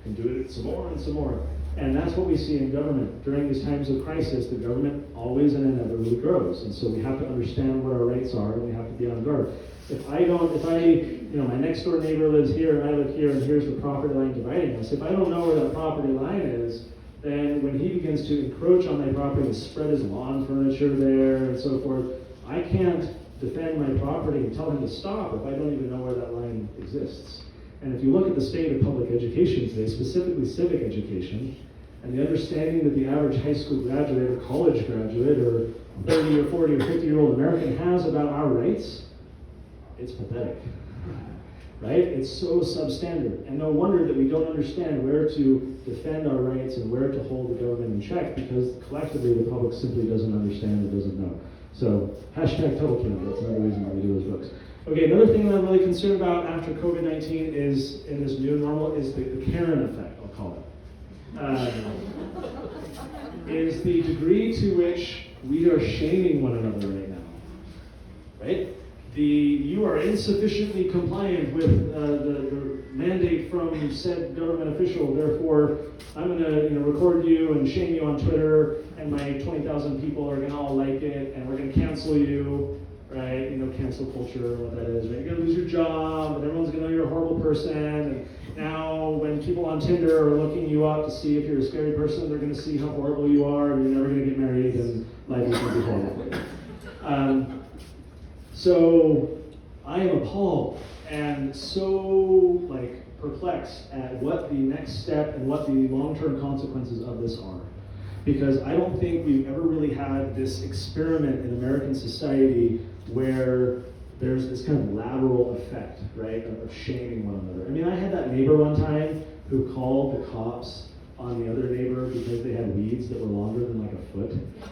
can do it some more and some more. And that's what we see in government. During these times of crisis, the government always and inevitably grows. And so we have to understand what our rights are, and we have to be on guard. My next door neighbor lives here, and I live here, and here's the property line dividing us. If I don't know where that property line is, then when he begins to encroach on my property and spread his lawn furniture there and so forth, I can't defend my property and tell him to stop if I don't even know where that line exists. And if you look at the state of public education today, specifically civic education, and the understanding that the average high school graduate or college graduate or 30 or 40 or 50-year-old American has about our rights, it's pathetic, right? It's so substandard. And no wonder that we don't understand where to defend our rights and where to hold the government in check, because collectively the public simply doesn't understand or doesn't know. So, hashtag Tubblekin, that's another reason why we do those books. Okay, another thing that I'm really concerned about after COVID-19 is, in this new normal, is the Karen effect, I'll call it. Is the degree to which we are shaming one another right now, right? You are insufficiently compliant with the mandate from said government official, therefore I'm going to record you and shame you on Twitter, and my 20,000 people are going to all like it, and we're going to cancel you, right? Cancel culture, what that is, right? You're going to lose your job, and everyone's going to know you're a horrible person, and now when people on Tinder are looking you up to see if you're a scary person, they're going to see how horrible you are, and you're never going to get married, and life is going to be horrible. So I am appalled and so perplexed at what the next step and what the long-term consequences of this are. Because I don't think we've ever really had this experiment in American society where there's this kind of lateral effect, right, of shaming one another. I mean, I had that neighbor one time who called the cops on the other neighbor because they had weeds that were longer than a foot.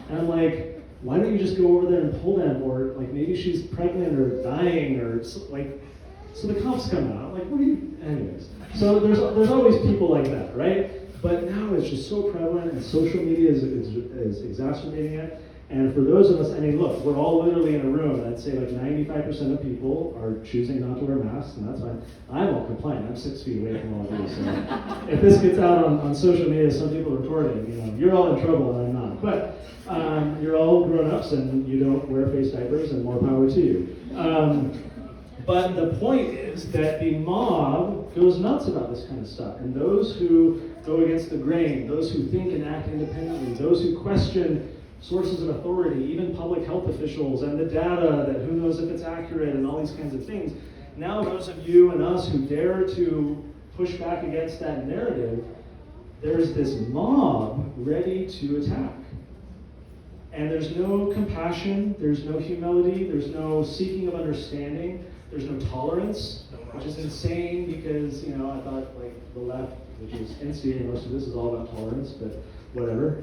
And I'm like, why don't you just go over there and pull them? Or maybe she's pregnant or dying, or so the cops come out. I'm like, what are you, anyways. So there's always people like that, right? But now it's just so prevalent, and social media is exacerbating it. And for those of us, I mean, look, we're all literally in a room, and I'd say 95% of people are choosing not to wear masks, and that's fine. I won't complain. I'm 6 feet away from all of you, so if this gets out on social media, some people recording, you're all in trouble, and I'm not. But you're all grown-ups, and you don't wear face diapers, and more power to you. But the point is that the mob goes nuts about this kind of stuff, and those who go against the grain, those who think and act independently, those who question sources of authority, even public health officials, and the data that who knows if it's accurate, and all these kinds of things. Now those of you and us who dare to push back against that narrative, there's this mob ready to attack. And there's no compassion, there's no humility, there's no seeking of understanding, there's no tolerance, which is insane because, I thought the left, which is instigating most of this, is all about tolerance, but whatever.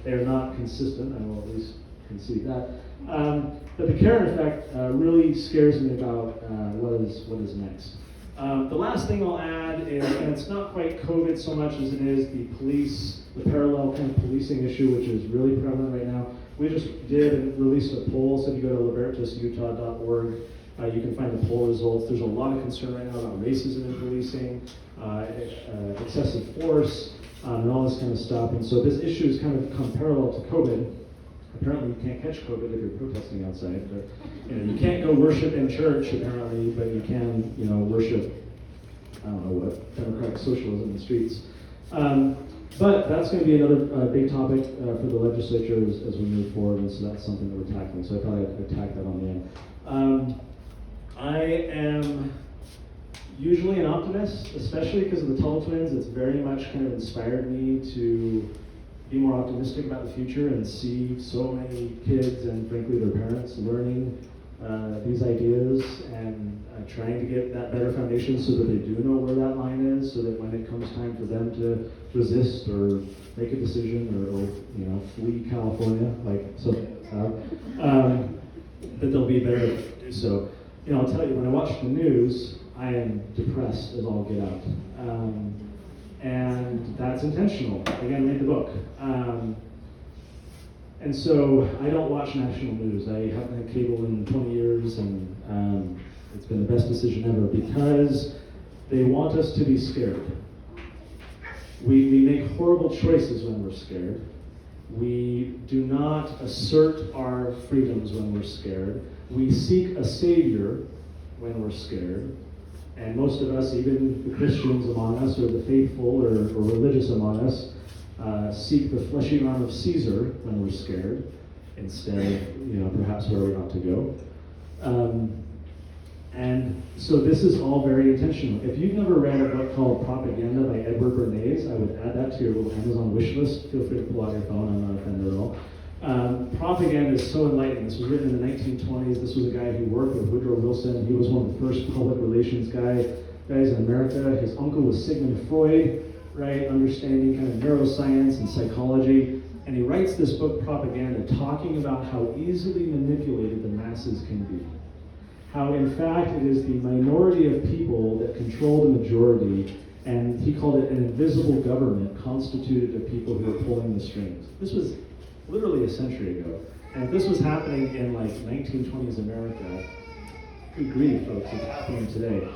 They're not consistent, I will at least concede that. But the Karen effect really scares me about what is next. The last thing I'll add is, and it's not quite COVID so much as it is the parallel kind of policing issue, which is really prevalent right now. We just did and released a poll, so if you go to libertusutah.org, you can find the poll results. There's a lot of concern right now about racism in policing, excessive force, and all this kind of stuff. And so this issue has kind of come parallel to COVID. Apparently you can't catch COVID if you're protesting outside, but you can't go worship in church apparently, but you can, worship, I don't know what, democratic socialism in the streets. But that's going to be another big topic for the legislature as we move forward, and so that's something that we're tackling. So I thought I'd tack that on the end. I am usually an optimist, especially because of the Tuttle twins. It's very much kind of inspired me to be more optimistic about the future and see so many kids and frankly their parents learning these ideas and trying to get that better foundation so that they do know where that line is, so that when it comes time for them to resist or make a decision or flee California, like some that they'll be better to do so. I'll tell you, when I watch the news, I am depressed as all get out. And that's intentional. Again, read the book. And so I don't watch national news. I haven't had cable in 20 years, and it's been the best decision ever because they want us to be scared. We make horrible choices when we're scared. We do not assert our freedoms when we're scared. We seek a savior when we're scared. And most of us, even the Christians among us, or the faithful or religious among us, seek the fleshy arm of Caesar when we're scared, instead of, perhaps where we ought to go. And so this is all very intentional. If you've never read a book called Propaganda by Edward Bernays, I would add that to your little Amazon wish list. Feel free to pull out your phone, I'm not offended at all. Propaganda is so enlightening. This was written in the 1920s. This was a guy who worked with Woodrow Wilson. He was one of the first public relations guys in America. His uncle was Sigmund Freud, right? Understanding kind of neuroscience and psychology. And he writes this book, Propaganda, talking about how easily manipulated the masses can be. How, in fact, it is the minority of people that control the majority, and he called it an invisible government constituted of people who are pulling the strings. This was literally a century ago. And if this was happening in like 1920s America, good grief, folks, it's happening today.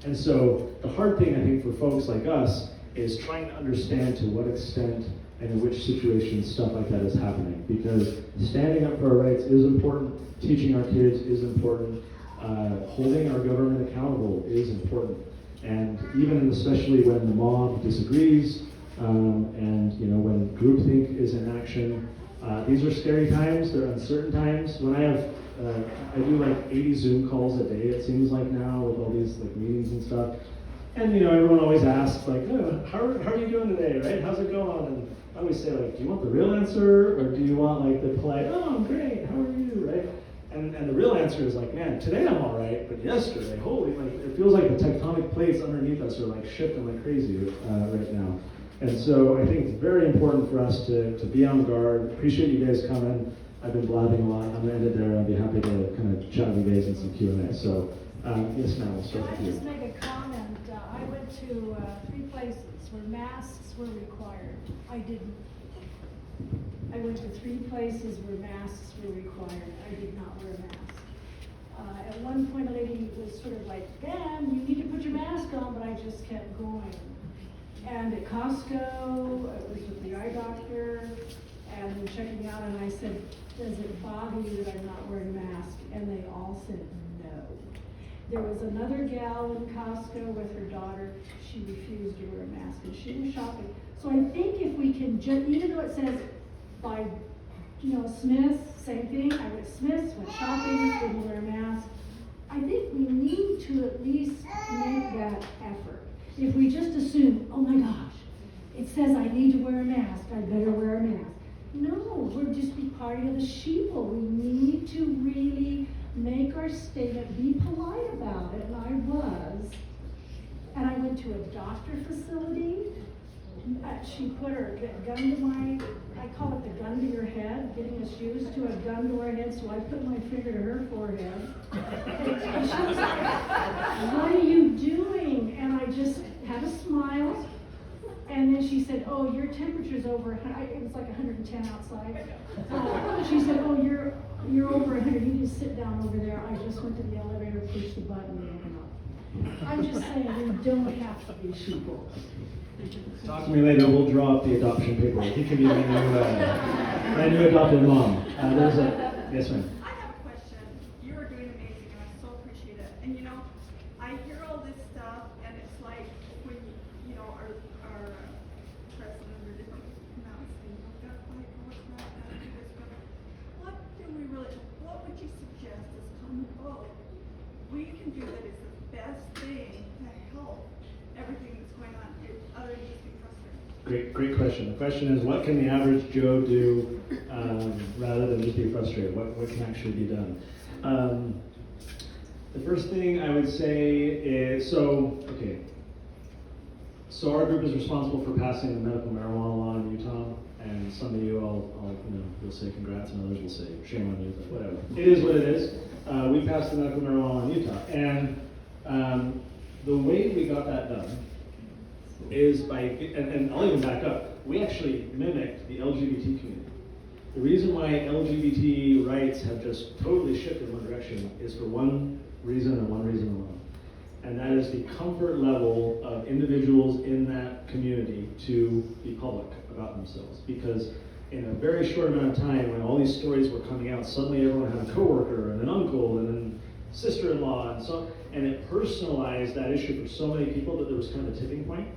And so the hard thing, I think, for folks like us is trying to understand to what extent and in which situations stuff like that is happening. Because standing up for our rights is important, teaching our kids is important, holding our government accountable is important. And even and especially when the mob disagrees, and when groupthink is in action, these are scary times, they're uncertain times. When I do like 80 Zoom calls a day, it seems like now, with all these like meetings and stuff. And everyone always asks like, oh, how are you doing today, right? How's it going? And I always say like, do you want the real answer, or do you want like the polite, oh, I'm great, how are you, right? And the real answer is like, man, today I'm all right, but yesterday, holy, like it feels like the tectonic plates underneath us are like shifting like crazy right now. And so I think it's very important for us to be on guard. Appreciate you guys coming. I've been blabbing a lot. I'm gonna end it there. I'll be happy to kind of chat with you guys in some Q&A. So yes, ma'am, we'll start with Can I you. just make a comment? I went to 3 places where masks were required. I didn't. I went to 3 places where masks were required. I did not wear a mask. At one point, a lady was sort of like, "Ben, you need to put your mask on," but I just kept going. And at Costco, I was with the eye doctor, and they're checking out, and I said, "Does it bother you that I'm not wearing a mask?" And they all said no. There was another gal in Costco with her daughter. She refused to wear a mask, and she was shopping. So I think if we can just, even though it says by, Smith's, same thing. I went to Smith's, went shopping, didn't wear a mask. I think we need to at least make that effort. If we just assume, oh my gosh, it says I need to wear a mask, I better wear a mask. No, we're just be part of the sheeple. We need to really make our statement, be polite about it, and I was. And I went to a doctor facility. She put her gun to my, I call it the gun to your head, getting us used to a gun to our head, so I put my finger to her forehead. And she was like, "What are you doing?" And I just had a smile. And then she said, "Oh, your temperature's over, it was like 110 outside." She said, "Oh, you're over 100, you just sit down over there." I just went to the elevator, pushed the button, and went up. I'm just saying, we don't have to be sheeple. Talk to me later. We'll draw up the adoption paperwork. He can be my new adopted mom. Yes, ma'am. I have a question. You are doing amazing, and I so appreciate it. And I hear all this stuff, and it's like when our president or different announcing, we've got to fight for what's right, gotta do this, what do we really? What would you suggest as common vote we can do that is the best thing to help everything that's going on, other than just being frustrated? Great question. The question is, what can the average Joe do rather than just be frustrated? What can actually be done? The first thing I would say is, so our group is responsible for passing the medical marijuana law in Utah, and some of you will say congrats, and others will say shame on you, but whatever. It is what it is. We passed the medical marijuana law in Utah, and The way we got that done is by, and I'll even back up, we actually mimicked the LGBT community. The reason why LGBT rights have just totally shifted in one direction is for one reason and one reason alone. And that is the comfort level of individuals in that community to be public about themselves. Because in a very short amount of time, when all these stories were coming out, suddenly everyone had a coworker and an uncle and then sister-in-law and it personalized that issue for so many people that there was kind of a tipping point.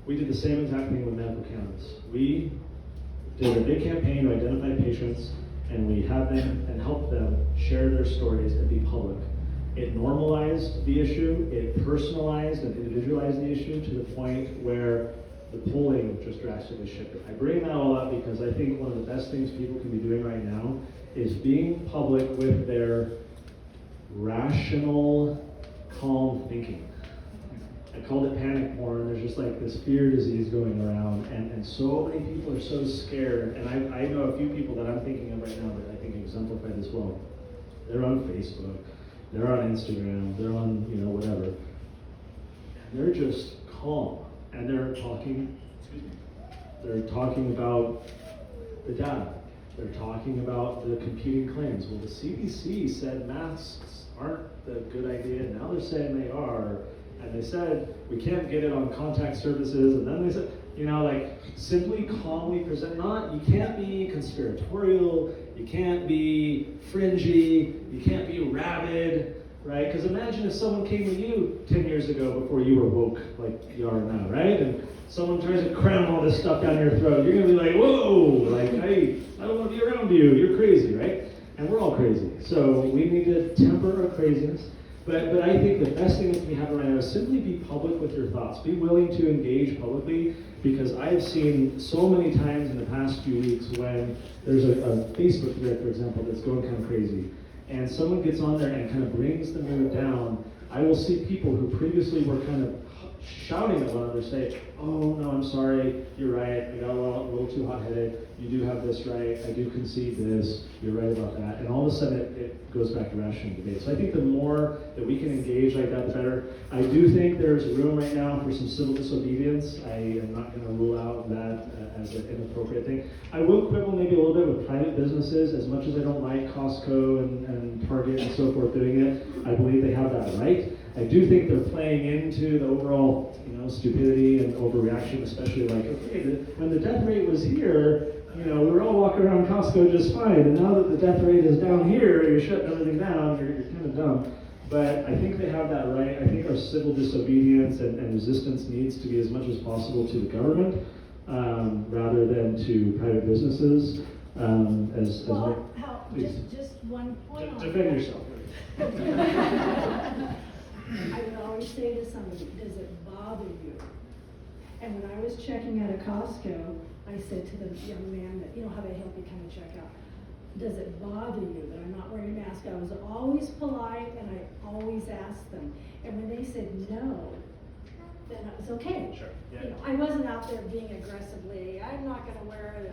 We did the same exact thing with medical cannabis. We did a big campaign to identify patients, and we had them and helped them share their stories and be public. It normalized the issue, it personalized and individualized the issue to the point where the polling just drastically shifted. I bring that all up because I think one of the best things people can be doing right now is being public with their rational, calm thinking. I called it panic porn. There's just like this fear disease going around, and so many people are so scared. And I know a few people that I'm thinking of right now that I think exemplify this well. They're on Facebook, they're on Instagram, they're on, whatever. And they're just calm. And they're talking about the data. They're talking about the competing claims. Well, the CDC said masks aren't the good idea. Now they're saying they are. And they said we can't get it on contact surfaces. And then they said, simply calmly present. You can't be conspiratorial. You can't be fringy. You can't be rabid. Right? Because imagine if someone came to you 10 years ago before you were woke like you are now, right? And someone tries to cram all this stuff down your throat. You're going to be like, whoa, hey, I don't want to be around you. You're crazy, right? And we're all crazy. So we need to temper our craziness. But I think the best thing that can be happening right now is simply be public with your thoughts. Be willing to engage publicly, because I've seen so many times in the past few weeks when there's a Facebook thread, for example, that's going kind of crazy. And someone gets on there and kind of brings the mood down. I will see people who previously were kind of shouting at one another say, oh, no, I'm sorry, you're right, I got a little too hot-headed, you do have this right, I do concede this, you're right about that. And all of a sudden it goes back to rational debate. So I think the more that we can engage like that, the better. I do think there's room right now for some civil disobedience. I am not going to rule out that as an inappropriate thing. I will quibble maybe a little bit with private businesses. As much as I don't like Costco and Target and so forth doing it, I believe they have that right. I do think they're playing into the overall, stupidity and overreaction, especially like, okay, when the death rate was here, we were all walking around Costco just fine, and now that the death rate is down here, you're shutting everything down, you're kind of dumb. But I think they have that right. I think our civil disobedience and resistance needs to be as much as possible to the government, rather than to private businesses. Just one point on defend yourself. I would always say to somebody, does it bother you? And when I was checking out of Costco, I said to the young man that, how they help you kind of check out, does it bother you that I'm not wearing a mask? I was always polite and I always asked them. And when they said no, then it was okay. Sure. Yeah. I wasn't out there being aggressively, I'm not going to wear it,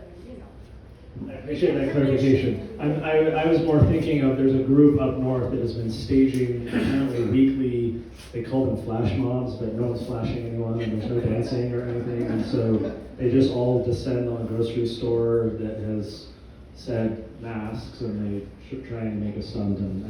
I appreciate that clarification. I was more thinking of, there's a group up north that has been staging apparently weekly, they call them flash mobs, but no one's flashing anyone and there's no dancing or anything. And so they just all descend on a grocery store that has said masks and they try and make a stunt, and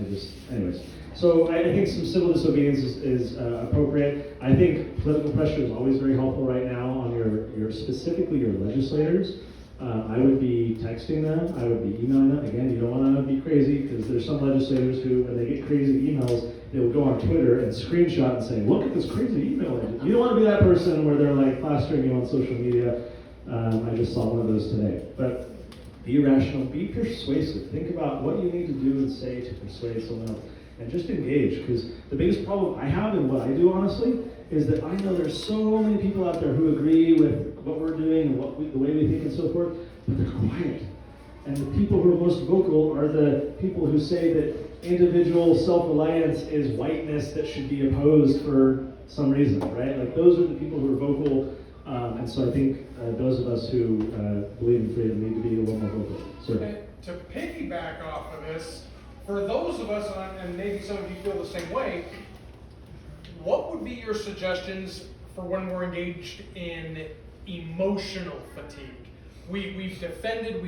anyways. So I think some civil disobedience is appropriate. I think political pressure is always very helpful right now on your specifically your legislators. I would be texting them, I would be emailing them. Again, you don't want to be crazy, because there's some legislators who, when they get crazy emails, they will go on Twitter and screenshot and say, look at this crazy email. You don't want to be that person where they're like plastering you on social media. I just saw one of those today. But be rational, be persuasive. Think about what you need to do and say to persuade someone else. And just engage, because the biggest problem I have in what I do, honestly, is that I know there's so many people out there who agree with what we're doing and the way we think and so forth, but they're quiet. And the people who are most vocal are the people who say that individual self-reliance is whiteness that should be opposed for some reason, right? Like, those are the people who are vocal, and so I think those of us who believe in freedom need to be a little more vocal. Sir. And to piggyback off of this, for those of us, and maybe some of you feel the same way, what would be your suggestions for when we're engaged in emotional fatigue? We've defended,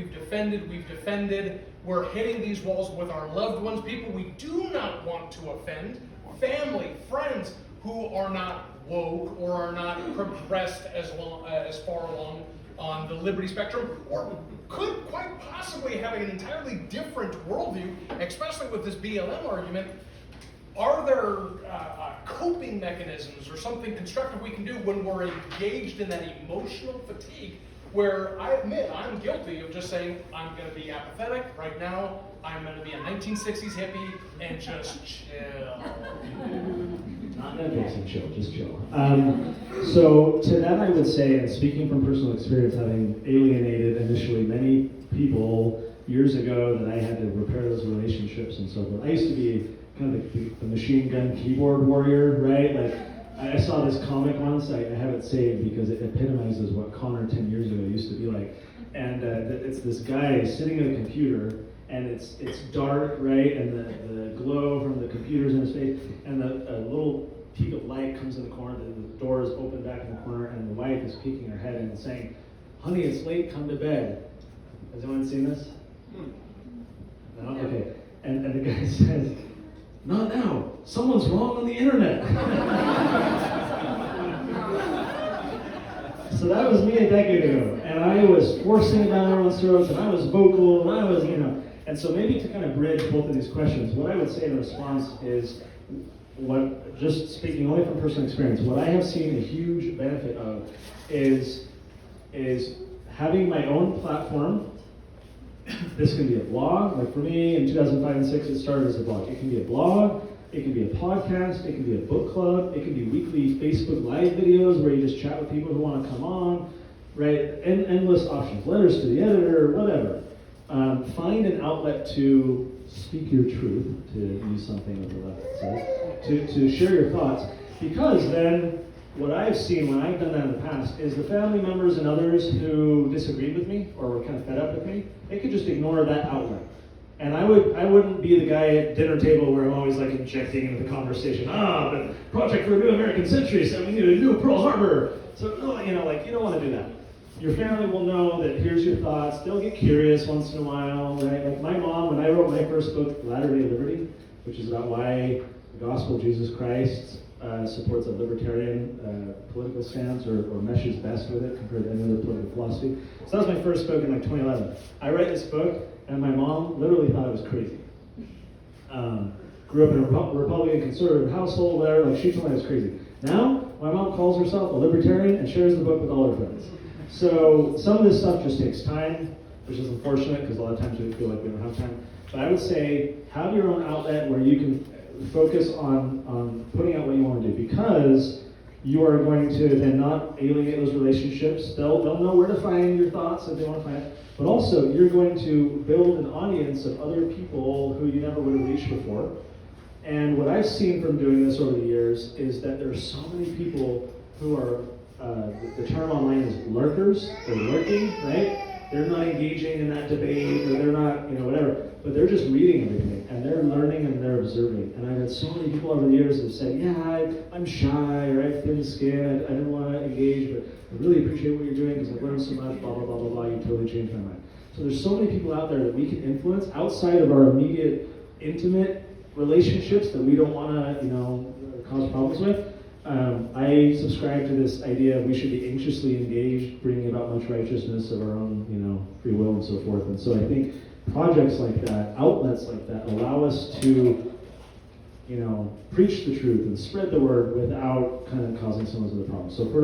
we're hitting these walls with our loved ones, people we do not want to offend, family, friends who are not woke or are not progressed as far along on the liberty spectrum, or could quite possibly have an entirely different worldview, especially with this BLM argument. Are there coping mechanisms or something constructive we can do when we're engaged in that emotional fatigue, where I admit I'm guilty of just saying I'm going to be apathetic right now, I'm going to be a 1960s hippie and just chill. Not Netflix and chill, just chill. So to that I would say, and speaking from personal experience, having alienated initially many people years ago, that I had to repair those relationships and so forth. I used to be kind of the machine gun keyboard warrior, right? Like, I saw this comic once, I have it saved because it epitomizes what Connor 10 years ago used to be like. And it's this guy sitting at a computer, and it's dark, right? And the glow from the computer's in his face, and a little peak of light comes in the corner, the door is open back in the corner, and the wife is peeking her head in and saying, "Honey, it's late, come to bed." Has anyone seen this? No? Okay. And the guy says, "Not now. Someone's wrong on the internet." So that was me a decade ago, and I was forcing it down everyone's throats, and I was vocal, and I was, and so maybe to kind of bridge both of these questions, what I would say in response is, just speaking only from personal experience, what I have seen a huge benefit of is having my own platform. This can be a blog, like for me in 2005 and 6 it started as a blog. It can be a blog, it can be a podcast, it can be a book club, it can be weekly Facebook Live videos where you just chat with people who want to come on, right? Endless options, letters to the editor, whatever. Find an outlet to speak your truth, to use something that the left says, to share your thoughts, because then what I've seen when I've done that in the past is the family members and others who disagreed with me or were kind of fed up with me, they could just ignore that outlet. And I wouldn't be the guy at dinner table where I'm always like injecting into the conversation. But Project for a New American Century said we need a new Pearl Harbor. So you don't want to do that. Your family will know that here's your thoughts. They'll get curious once in a while, right? Like my mom, when I wrote my first book, Latter-day Liberty, which is about why the gospel of Jesus Christ supports a libertarian political stance or meshes best with it compared to any other political philosophy. So that was my first book in like 2011. I read this book, and my mom literally thought I was crazy. Grew up in a Republican conservative household, whatever, like she told me I was crazy. Now, my mom calls herself a libertarian and shares the book with all her friends. So some of this stuff just takes time, which is unfortunate because a lot of times we feel like we don't have time. But I would say have your own outlet where you can focus on putting out what you want to do, because you are going to then not alienate those relationships. They'll know where to find your thoughts if they want to find it. But also, you're going to build an audience of other people who you never would have reached before. And what I've seen from doing this over the years is that there's so many people who are, the term online is lurkers. They're lurking, right? They're not engaging in that debate, or they're not, whatever. But they're just reading everything, and they're learning, and they're observing. And I've had so many people over the years that have said, yeah, I'm shy, or I have thin skin, I didn't want to engage, but I really appreciate what you're doing because I've learned so much, blah, blah, blah, blah, blah, you totally changed my mind. So there's so many people out there that we can influence outside of our immediate, intimate relationships that we don't want to, cause problems with. I subscribe to this idea of we should be anxiously engaged, bringing about much righteousness of our own, free will and so forth. And so I think projects like that, outlets like that, allow us to, preach the truth and spread the word without kind of causing some of the problems. So for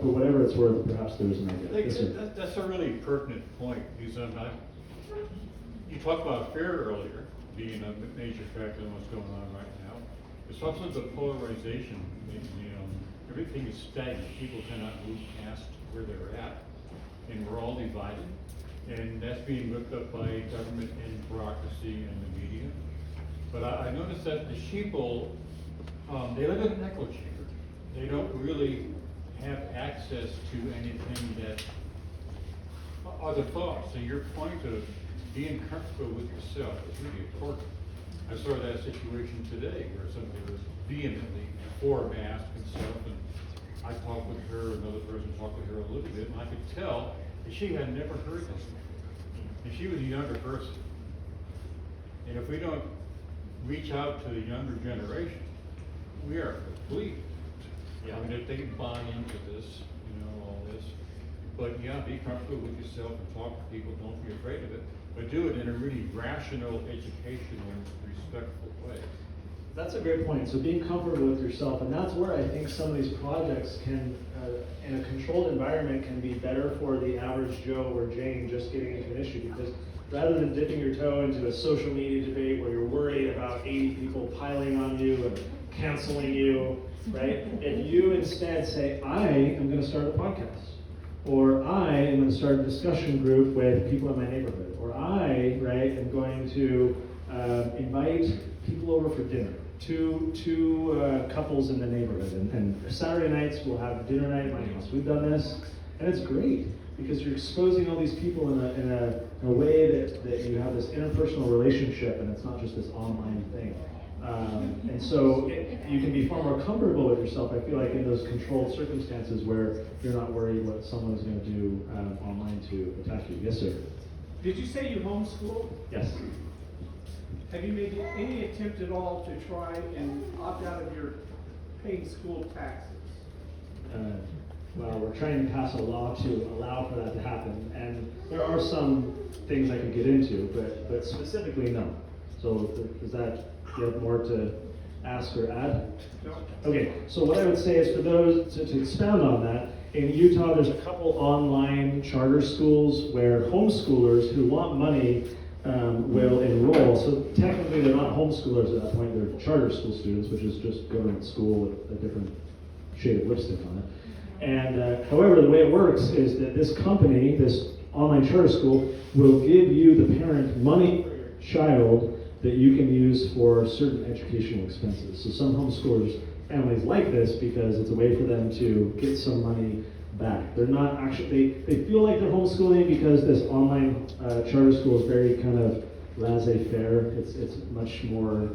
whatever it's worth, perhaps there's an idea. Yes, sir. That's a really pertinent point, because you talked about fear earlier being a major factor in what's going on right now. It's also the polarization. Everything is stagnant. People cannot move past where they're at, and we're all divided. And that's being whipped up by government and bureaucracy and the media. But I noticed that the sheeple, they live in an echo chamber. They don't really have access to anything that other thoughts. So your point of being comfortable with yourself is really important. I saw that situation today where somebody was vehemently for masks and stuff, and I talked with her, another person talked with her a little bit, and I could tell that she had never heard this. And she was a younger person. And if we don't reach out to the younger generation, we are complete. Yeah. I mean, if they can buy into this, all this. But yeah, be comfortable with yourself and talk to people, don't be afraid of it. But do it in a really rational, educational, respectful way. That's a great point. So being comfortable with yourself, and that's where I think some of these projects can, in a controlled environment, can be better for the average Joe or Jane just getting into an issue. Because rather than dipping your toe into a social media debate where you're worried about 80 people piling on you and canceling you, right? If you instead say, I am going to start a podcast, or I am going to start a discussion group with people in my neighborhood, or I, right, am going to invite people over for dinner. Two couples in the neighborhood, and Saturday nights we'll have dinner night at my house. We've done this, and it's great because you're exposing all these people in a way that you have this interpersonal relationship, and it's not just this online thing. And so you can be far more comfortable with yourself, I feel like, in those controlled circumstances where you're not worried what someone's going to do online to attack you. Yes, sir. Did you say you homeschool? Yes. Have you made any attempt at all to try and opt out of your paying school taxes? Well, we're trying to pass a law to allow for that to happen, and there are some things I could get into, but specifically no. So is that, do you have more to ask or add? No. Okay, so what I would say is for those, to expound on that, in Utah there's a couple online charter schools where homeschoolers who want money will enroll. So technically they're not homeschoolers at that point, they're charter school students, which is just government school with a different shade of lipstick on it. And however, the way it works is that this company, this online charter school, will give you, the parent, money for your child that you can use for certain educational expenses. So some homeschoolers, families like this because it's a way for them to get some money back. They're not actually, they feel like they're homeschooling because this online charter school is very kind of laissez-faire. It's much more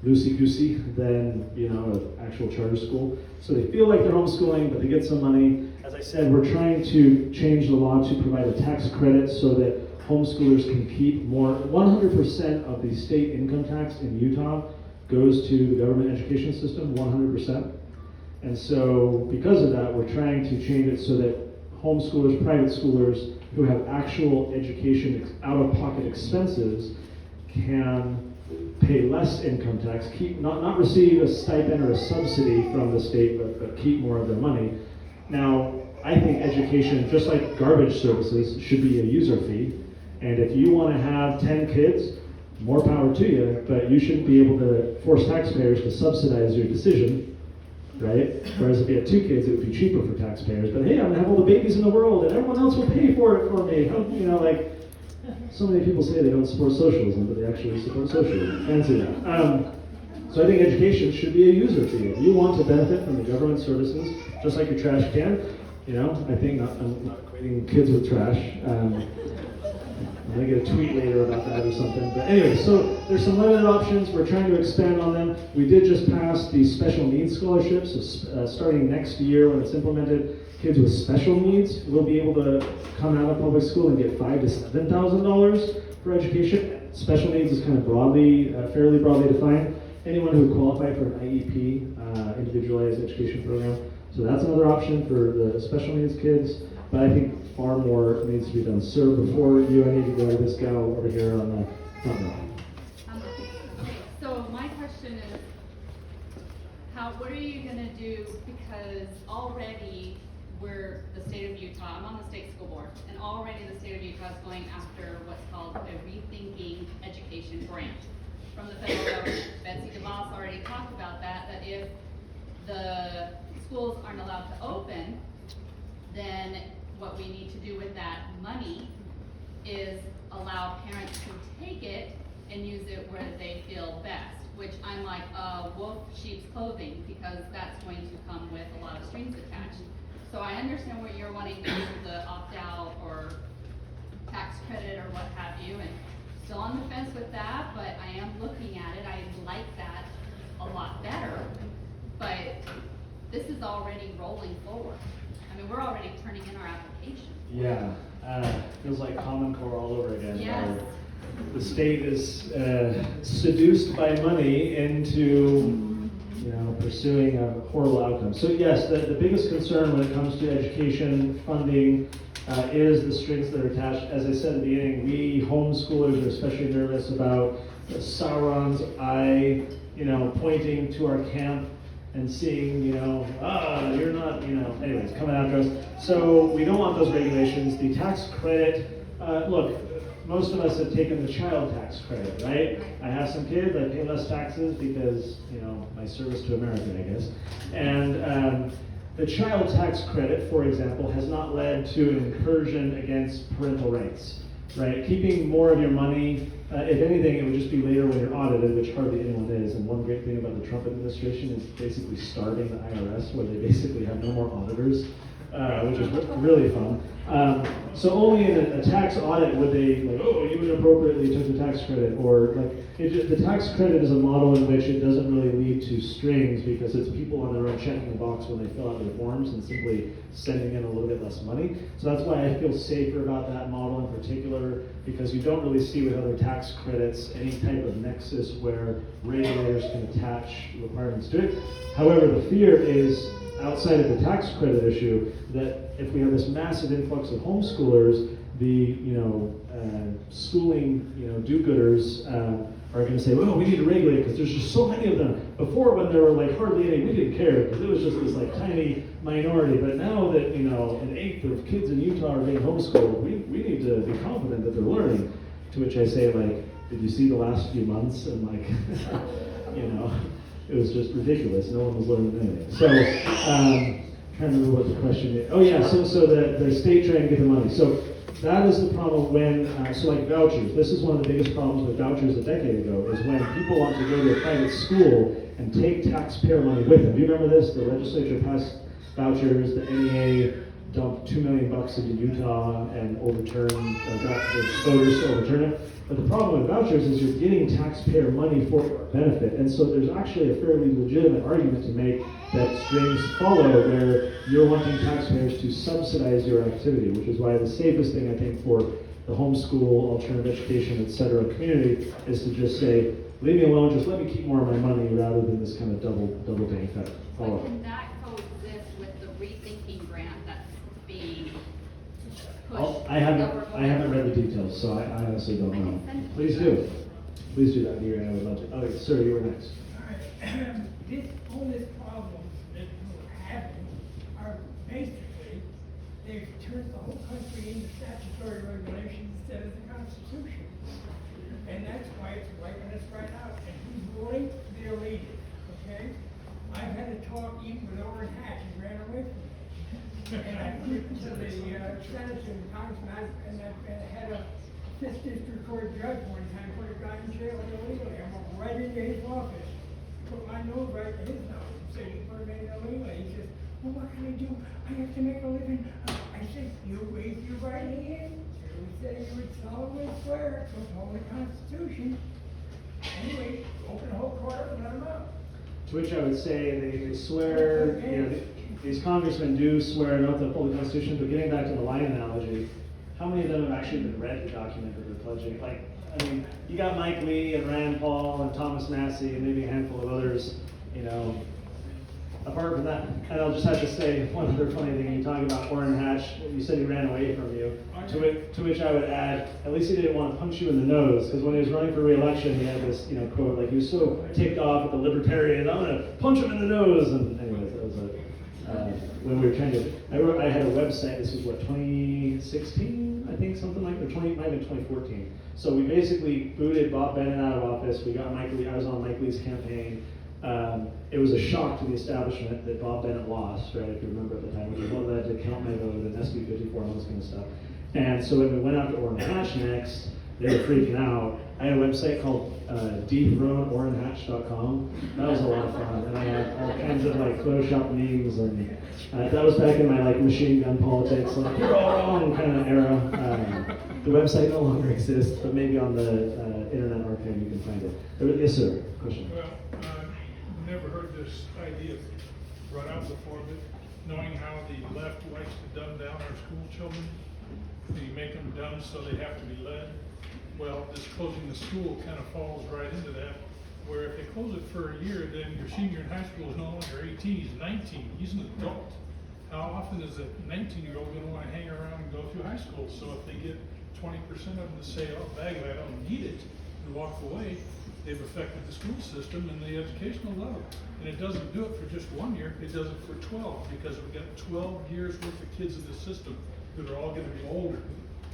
loosey-goosey than, an actual charter school. So they feel like they're homeschooling, but they get some money. As I said, we're trying to change the law to provide a tax credit so that homeschoolers can keep more. 100% of the state income tax in Utah goes to the government education system, 100%. And so because of that, we're trying to change it so that homeschoolers, private schoolers who have actual education out-of-pocket expenses can pay less income tax, not receive a stipend or a subsidy from the state, but keep more of their money. Now, I think education, just like garbage services, should be a user fee. And if you want to have 10 kids, more power to you, but you shouldn't be able to force taxpayers to subsidize your decision, right? Whereas if you had 2 kids, it would be cheaper for taxpayers. But hey, I'm going to have all the babies in the world, and everyone else will pay for it for me. So many people say they don't support socialism, but they actually support socialism. Fancy that. So I think education should be a user fee. If you want to benefit from the government services, just like your trash can, I think I'm not equating kids with trash. I'm going to get a tweet later about that or something. But anyway, so there's some limited options. We're trying to expand on them. We did just pass the special needs scholarships. So starting next year when it's implemented, kids with special needs will be able to come out of public school and get $5,000 to $7,000 for education. Special needs is kind of fairly broadly defined. Anyone who would qualify for an IEP, individualized education program. So that's another option for the special needs kids. But I think far more needs to be done. Sir, before you, I need to go to this gal over here on the front row. Okay, so my question is, what are you going to do, because already we're the state of Utah, I'm on the state school board, and already the state of Utah is going after what's called a Rethinking Education grant from the federal government. Betsy DeVos already talked about that if the schools aren't allowed to open, then what we need to do with that money is allow parents to take it and use it where they feel best, which I'm like wolf sheep's clothing, because that's going to come with a lot of strings attached. So I understand what you're wanting to do, the opt-out or tax credit or what have you, and still on the fence with that, but I am looking at it. I like that a lot better. But this is already rolling forward. I mean, we're already turning in our application. Yeah, feels like Common Core all over again. Yes. where the state is seduced by money into pursuing a horrible outcome. So yes, the biggest concern when it comes to education funding is the strings that are attached. As I said at the beginning, we homeschoolers are especially nervous about Sauron's eye, pointing to our camp and seeing, you're not, anyways, coming after us. So we don't want those regulations. The tax credit, look, most of us have taken the child tax credit, right? I have some kids, I pay less taxes because, my service to America, I guess. And the child tax credit, for example, has not led to an incursion against parental rights, right? Keeping more of your money, if anything, it would just be later when you're audited, which hardly anyone is. And one great thing about the Trump administration is basically starting the IRS, where they basically have no more auditors, which is really fun. So only in a tax audit would they you inappropriately took the tax credit, or the tax credit is a model in which it doesn't really lead to strings because it's people on their own checking the box when they fill out their forms and simply sending in a little bit less money. So that's why I feel safer about that model in particular, because you don't really see with other tax credits any type of nexus where regulators can attach requirements to it. However, the fear is, outside of the tax credit issue, that if we have this massive influx of homeschoolers, the schooling do-gooders are going to say, well, we need to regulate because there's just so many of them. Before, when there were hardly any, we didn't care because it was just this tiny minority. But now that an eighth of kids in Utah are being homeschooled, we need to be confident that they're learning. To which I say, did you see the last few months? And it was just ridiculous. No one was learning anything. So, trying to remember what the question is. Oh yeah, so the state trying to get the money. So that is the problem when, vouchers. This is one of the biggest problems with vouchers a decade ago, is when people want to go to a private school and take taxpayer money with them. Do you remember this? The legislature passed vouchers, the NEA dumped $2 million into Utah and got the voters to overturn it. But the problem with vouchers is you're getting taxpayer money for benefit. And so there's actually a fairly legitimate argument to make that strings follow where you're wanting taxpayers to subsidize your activity, which is why the safest thing I think for the homeschool, alternative education, etc. community is to just say, leave me alone, just let me keep more of my money rather than this kind of double dang effect. But can that coexist with the rethinking grant that's being pushed? I haven't read the details, so I honestly don't know. Please do. Please do that, Dear, I would love to. Okay, sir, you were next. All this problem that we're having are basically, they've turned the whole country into statutory regulations instead of the Constitution. And that's why it's wiping us right out. And who's willing? They're leading, okay? I've had a talk even with Orrin Hatch, he ran away from me. And I went to the senator and congressman, and I had a 5th District Court judge one time put a guy in jail illegally. I went right into his office, put my nose right to his nose, and said he put it in illegally. He says, well, what can I do? I have to make a living. I said, you raise your right hand. You said you would solemnly swear to uphold the Constitution. Anyway, open the whole court up and let them out. To which I would say they swear, these congressmen do swear an oath to uphold the Constitution, but getting back to the line analogy, how many of them have actually been read the document that they're pledging? You got Mike Lee and Rand Paul and Thomas Massey and maybe a handful of others, apart from that. And I'll just have to say one other funny thing. You talk about Orrin Hatch, you said he ran away from you, to which I would add, at least he didn't want to punch you in the nose, because when he was running for re-election, he had this, quote, he was so ticked off at the libertarian, I'm going to punch him in the nose. And anyways, that was when we were trying to, I had a website, this was 2016, I think, something like that, might have been 2014. So we basically booted Bob Bennett out of office. We got Mike Lee, I was on Mike Lee's campaign. It was a shock to the establishment that Bob Bennett lost, right, if you remember at the time, which is what led to Count My Vote and SB 54 and all this kind of stuff. And so when we went after Orrin Hatch next, they were freaking out. I had a website called dethroneorrinhatch.com. That was a lot of fun, and I had all kinds of Photoshop memes, and that was back in my machine gun politics, you're all wrong kind of era. The website no longer exists, but maybe on the Internet Archive you can find it. Yes, sir. Question. Well, never heard this idea brought out before, but knowing how the left likes to dumb down our school children, you make them dumb so they have to be led. Well, this closing the school kind of falls right into that, where if they close it for a year, then your senior in high school is no longer 18, he's 19, he's an adult. How often is a 19-year-old going to want to hang around and go through high school? So if they get 20% of them to say, oh, bag it, I don't need it, and walk away, they've affected the school system and the educational level. And it doesn't do it for just 1 year, it does it for 12, because we've got 12 years worth of kids in the system that are all going to be older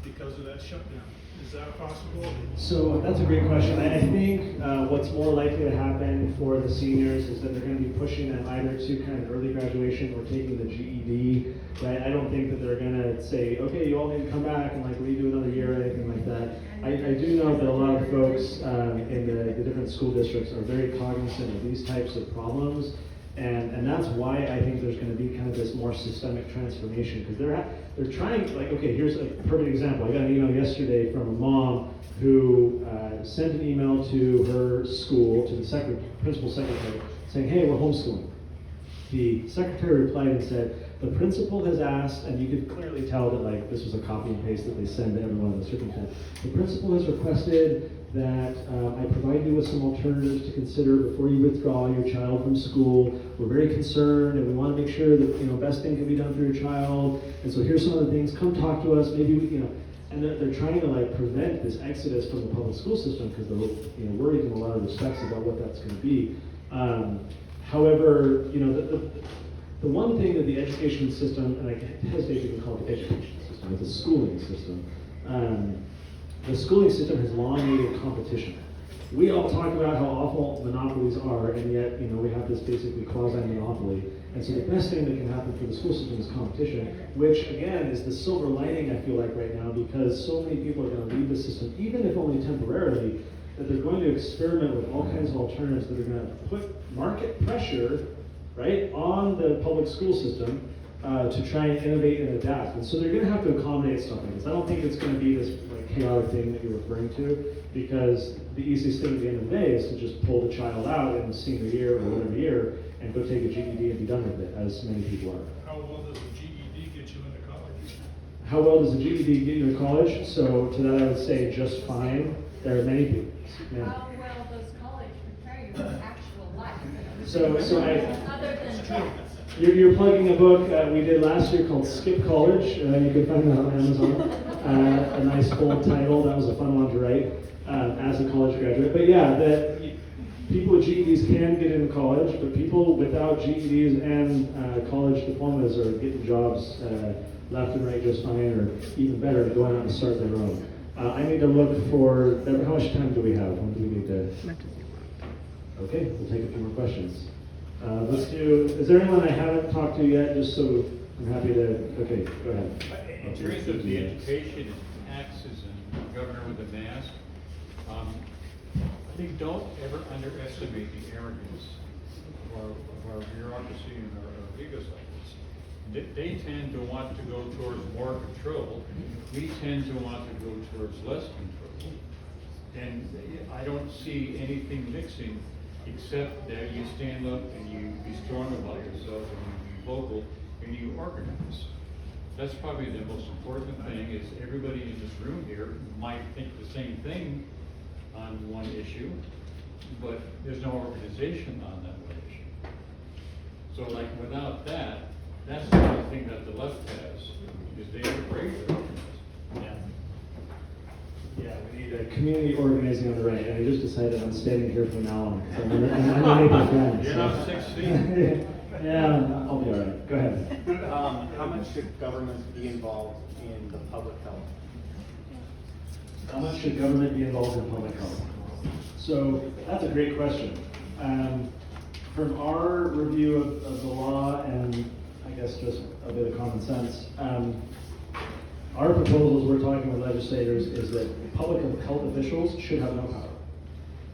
because of that shutdown. Is that a possibility? So that's a great question. I think what's more likely to happen for the seniors is that they're going to be pushing them either to kind of early graduation or taking the GED. Right? I don't think that they're going to say, okay, you all need to come back and like redo another year or anything like that. I do know that a lot of folks in the different school districts are very cognizant of these types of problems. And that's why I think there's going to be kind of this more systemic transformation, because they're trying, like, okay, here's a perfect example. I got an email yesterday from a mom who sent an email to her school, to the principal secretary, saying, hey, we're homeschooling. The secretary replied and said, the principal has asked, and you could clearly tell that like this was a copy and paste that they send to everyone in the circumstance. The principal has requested that I provide you with some alternatives to consider before you withdraw your child from school. We're very concerned, and we want to make sure that best thing can be done for your child. And so here's some of the things. Come talk to us. Maybe we, and they're trying to like prevent this exodus from the public school system because they're worried in a lot of respects about what that's going to be. However, the one thing that the education system, and I hesitate to even call it the education system, it's a schooling system. The schooling system has long needed competition. We all talk about how awful monopolies are, and yet, we have this basically quasi-monopoly. And so the best thing that can happen for the school system is competition, which again is the silver lining I feel like right now, because so many people are going to leave the system, even if only temporarily, that they're going to experiment with all kinds of alternatives that are going to put market pressure, right, on the public school system to try and innovate and adapt. And so they're going to have to accommodate stuff like this. I don't think it's going to be this like chaotic thing that you're referring to, because the easiest thing at the end of the day is to just pull the child out in the senior year or whatever year and go take a GED and be done with it, as many people are. How well does the GED get you into college? How well does the GED get you to college? So to that I would say just fine. There are many people. Yeah. How well does college prepare you for actual life? So Other than you're plugging a book we did last year called Skip College. You can find that on Amazon. A nice bold title. That was a fun one to write as a college graduate. But yeah, people with GEDs can get into college, but people without GEDs and college diplomas are getting jobs left and right just fine, or even better, going out and start their own. I need to look for, how much time do we have? When do we need to? Okay, we'll take a few more questions. Let's do, is there anyone I haven't talked to yet, just so I'm happy to, okay, go ahead. In terms of the education and taxes and governor with the mask, I think don't ever underestimate the arrogance of our bureaucracy and our legal cycles. They tend to want to go towards more control. We tend to want to go towards less control. And I don't see anything mixing, except that you stand up and you be strong about yourself and you be vocal and you organize. That's probably the most important thing, is everybody in this room here might think the same thing on one issue, but there's no organization on that one issue. So like without that, that's the one thing that the left has, is they are afraid to organize. Yeah, we need a community organizing on the right, and I just decided I'm standing here from now on. So I'm gonna make a friend. You're not 16. Yeah, I'll be all right. Go ahead. How much should government be involved in the public health? How much should government be involved in public health? So that's a great question. From our review of the law, and I guess just a bit of common sense, our proposals, we're talking with legislators, is that public health officials should have no power.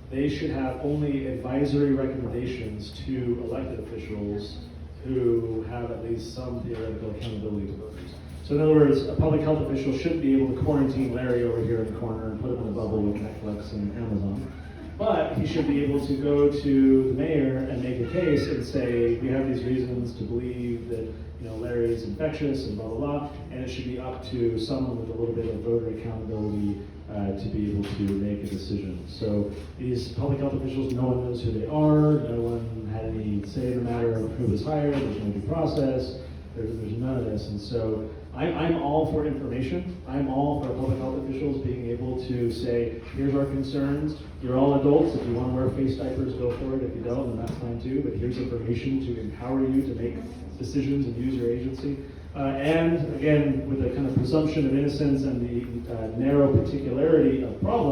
They should have only advisory recommendations to elected officials who have at least some theoretical accountability to voters. So in other words, a public health official shouldn't be able to quarantine Larry over here in the corner and put him in a bubble with Netflix and Amazon. But he should be able to go to the mayor and make a case and say, we have these reasons to believe that, you know, Larry is infectious and blah, blah, blah. And it should be up to someone with a little bit of voter accountability to be able to make a decision. So these public health officials, no one knows who they are, no one had any say in the matter of who was hired, there's no due process, there's none of this. And so I'm all for information. I'm all for public health officials being able to say, here's our concerns. You're all adults. If you want to wear face diapers, go for it. If you don't, then that's fine too. But here's information to empower you to make decisions and use your agency. And again, with the kind of presumption of innocence and the narrow particularity of problems,